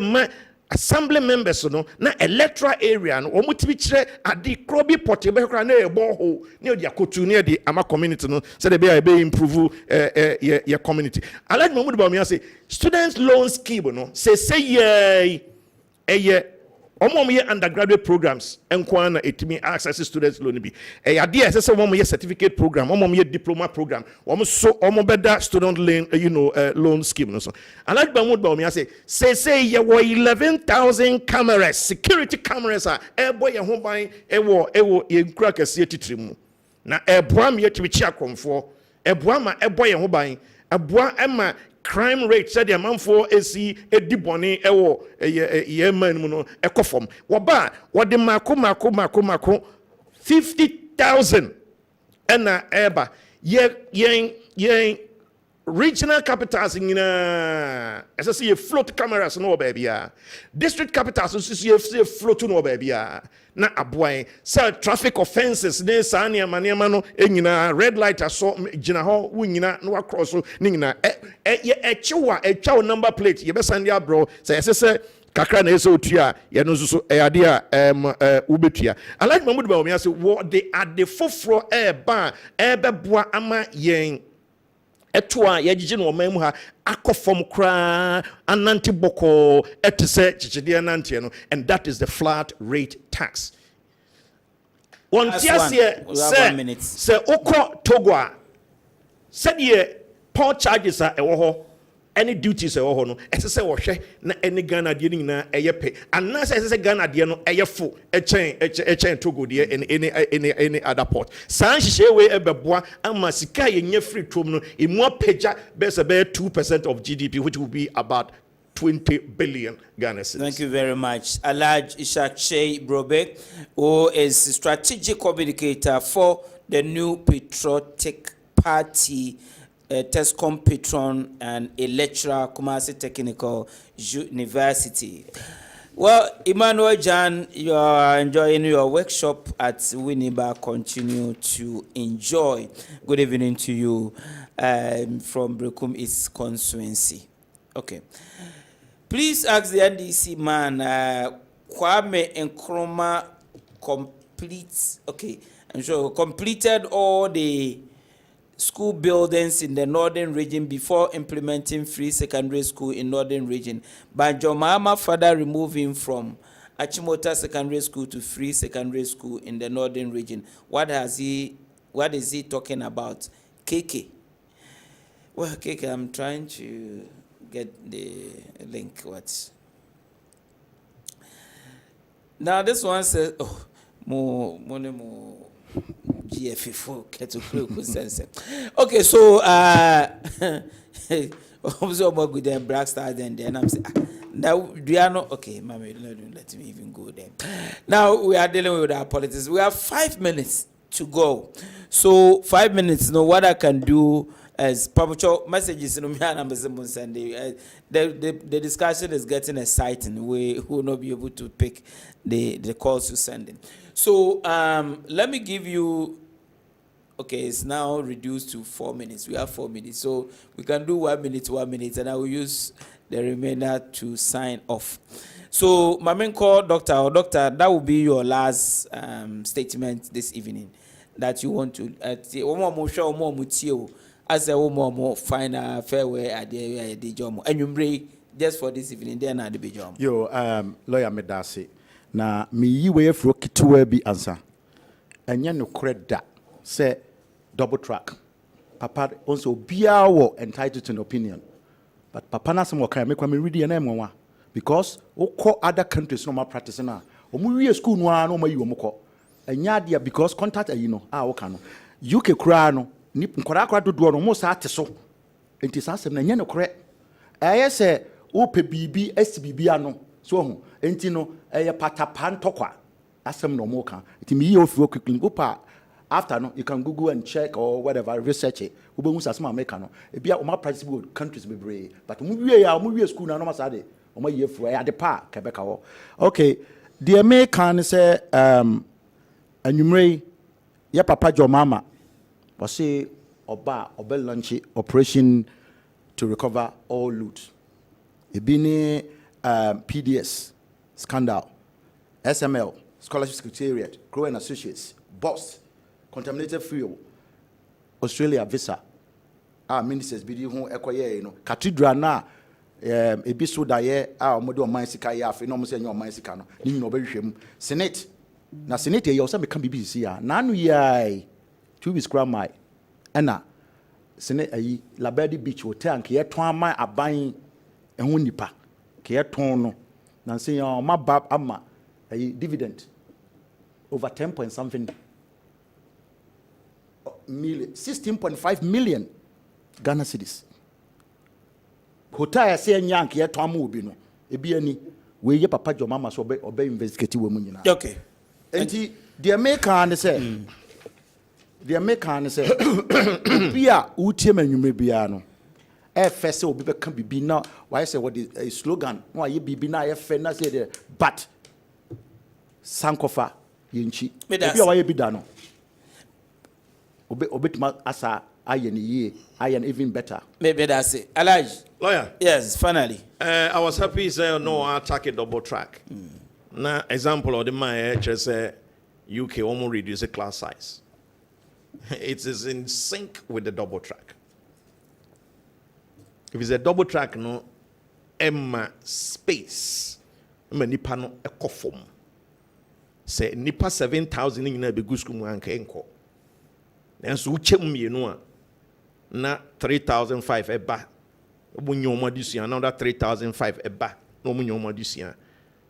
assembly members no na electoral area no omo tibi kire ade krobi portable kra na ebo ho ne odi akotu ne odi ama community no say they be improve your community. Alhaji Mahmoud Bawumia say students loan scheme no say undergraduate programs enkwana etimi access students loan bi ade say certificate program diploma program beda student loan scheme no so. Alhaji Mahmoud Bawumia say ye 11,000 cameras, security cameras are boy ye ho ban ewo ye nkura kase titirimu na eboa me yetimi chi akomfo eboa ma boy ye ho ban eboa ema crime rate said the amount for AC edibone ewo ye man mu no ekofom woba wode mako 50,000 ena eba ye regional capitals nyina ese se ye float cameras no baby district capitals so ye float no baby na aboy say traffic offenses ne sania maniama no enyina red light aso gina ho wunyina no across so nyina echiwa number plate ye be sande abro say ese kakra na eso otua ye no so ade a ubetua. Alhaji Mahmoud Bawumia say wo de ade foforo eba ebeboa ama yen etwa yagije no mamu ha akofom kra ananti boko etese chichide ananti no, and that is the flat rate tax. One say okọ Togo a said ye poor charges are ewo ho any duties ewo ho no esese wo hwe na any Ghana de ni na eyepe and say esese Ghana de no eyefo echen Togo de any other port san hihye we ebeboa ama sika ye nya free tom no emu apagya bese be 2% of GDP, which will be about 20 billion Ghana cedis. Thank you very much. Alhaji Ishak Shey Brobek, who is strategic communicator for the new patriotic party, Tescom patron and a lecturer, Kumasi Technical University. Well, Emmanuel Gyan, you are enjoying your workshop at Winneba. Continue to enjoy. Good evening to you from Brekum East constituency. Okay. Please ask the NDC man, Kwame Nkrumah completed all the school buildings in the northern region before implementing free secondary school in northern region. But John Mahama further removed him from Achimota Secondary School to free secondary school in the northern region. What is he talking about? KK. Well, KK, I'm trying to get the link. What? Now this one says, oh, more GF4 okay, so also more good than Black Stars and then I'm saying now we are not okay, mommy, let me even go there. Now we are dealing with our politics. We have 5 minutes to go. So 5 minutes, what I can do as public messages in Sunday. The discussion is getting exciting. We will not be able to pick the calls you send in. So let me give you. Okay, it's now reduced to 4 minutes. We have 4 minutes, so we can do 1 minute, and I will use the remainder to sign off. So, my main call, doctor, that will be your last statement this evening that you want to. As a woman, find a fair way at the job, and you bring just for this evening. Then at the big job. Yo, lawyer Medasi. Na me way fro kituwe bi answer. Enya no credit say double track. Papa also bia wo entitled to an opinion. But papa na some kind make me read the name one because oko other countries no ma practice na. Omu wie school no no ma yi omu ko. Enya dia because contact oka no. UK kura no ni nkora dodo no mo sa ate so. Enti sa sem na nya no kore. Eye se wo pe bibi SBB ano. So enti no eye patapa ntokwa asem no mo kan enti me ye ofi quickly upa after no you can google and check or whatever research it we be asem america no e bia o ma practice countries be brave but mo wie ya mo wie school na no ma sade o ma ye fu ya de pa kebeka wo okay the american say anwumre ye papa jo mama was say oba launch operation to recover all loot e bi ni PDS scandal SML scholarship secretariat Crow and Associates boss contaminated fuel Australia visa ministers bi di ho ekoye no cathedral na ebi so da ye omo de oman sika ye afi no omo se nya oman sika no ni nyina obehwem senate na senate ye o se meka BBC ya na anu yai 2 weeks kra mai na senate ayi Labadi Beach hotel nke ye ton ama aban ehun nipa ke ye ton no na se ya o ma ba ama ayi dividend over 10 point something million 16.5 million Ghana cedis hotel ya se nya nke ye ton ama obi no ebi ani we ye papa jo mama so obe investigate we mu nyina Okay. enti the American say the American say bia utie manwume bia no e fese obi be kan bibi na why say what the slogan no aye bibi na ye fe na say but sankofa yenchi bia why bi da no obetuma asa aye ni ye aye even better Maybe that's it. Alaj. Lawyer. Yes, finally. I was happy say no attack a double track. Now example of the man just say UK almost reduce the class size. It is in sync with the double track. If it's a double track, no, Emma space, Emma nipa no ekofom. Say nipa 7,000 in a begusku mu anka enko. And so uchem you know na 3,500 eba. Obunyoma this year, another 3,500 eba. No munyoma this year.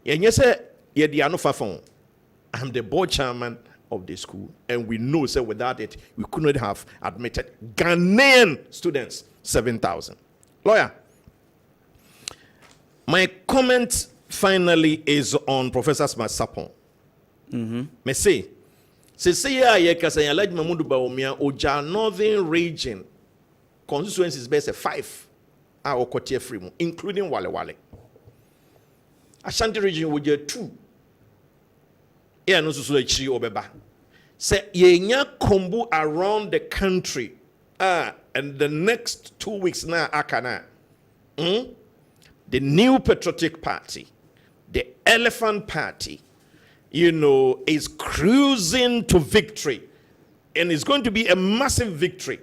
Yenye say ye di anofa phone. I'm the board chairman of the school, and we know that without it, we could not have admitted Ghanaian students 7,000. Lawyer, my comment finally is on Professor Sapon. Me say ya ye kasa ya Alhaji Mahmoud Bawumia Oja Northern Region constituencies base 5 are okotie free mu, including Wale Wale. Ashanti region would get 2. Yeah, no so actually obeba. Say yenya kombu around the country. And the next 2 weeks now akana. The New Patriotic Party, the Elephant Party, is cruising to victory. And it's going to be a massive victory.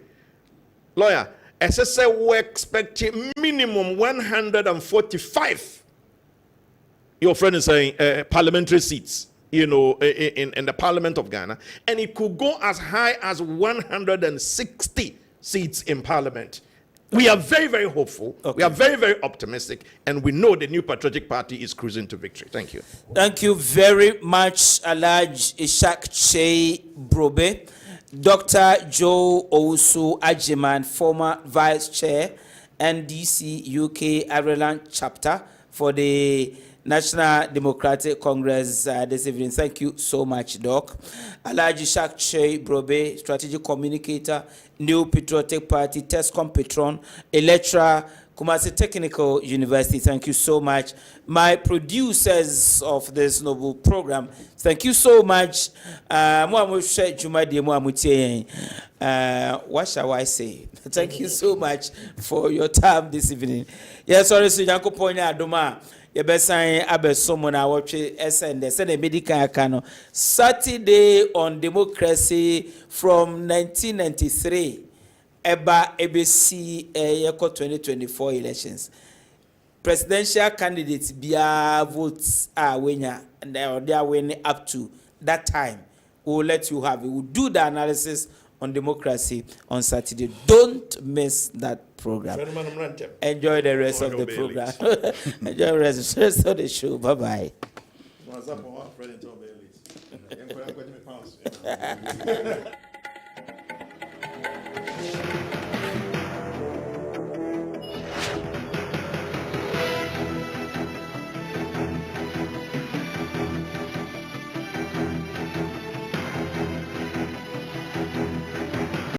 Lawyer, as I said, we're expecting minimum 145. Your friend is saying parliamentary seats. In the Parliament of Ghana, and it could go as high as 160 seats in Parliament. We are very, very hopeful. Okay. We are very, very optimistic, and we know the New Patriotic Party is cruising to victory. Thank you. Thank you very much, Alaj Ishak Chey Brobe. Dr. Joe Owusu Ajiman, former Vice Chair, NDC UK Ireland Chapter for the National Democratic Congress this evening. Thank you so much, Doc. Alhaji Ishak Chey Brobe, strategic communicator, New Patriotic Party, TESCOM patron, a lecturer, Kumasi Technical University. Thank you so much. My producers of this noble program, thank you so much. What shall I say? Thank you so much for your time this evening. Yes, sorry, so Yanko Ponya Adoma. Yebesan abesomo na watche SND send a medical kano Saturday on democracy from 1993 eba ABC yeko 2024 elections. Presidential candidates bia votes are winner and they are winning up to that time. We'll let you have it. We'll do the analysis on democracy on Saturday. Don't miss that program. Enjoy the rest of the program. Enjoy the rest of the show. Bye bye.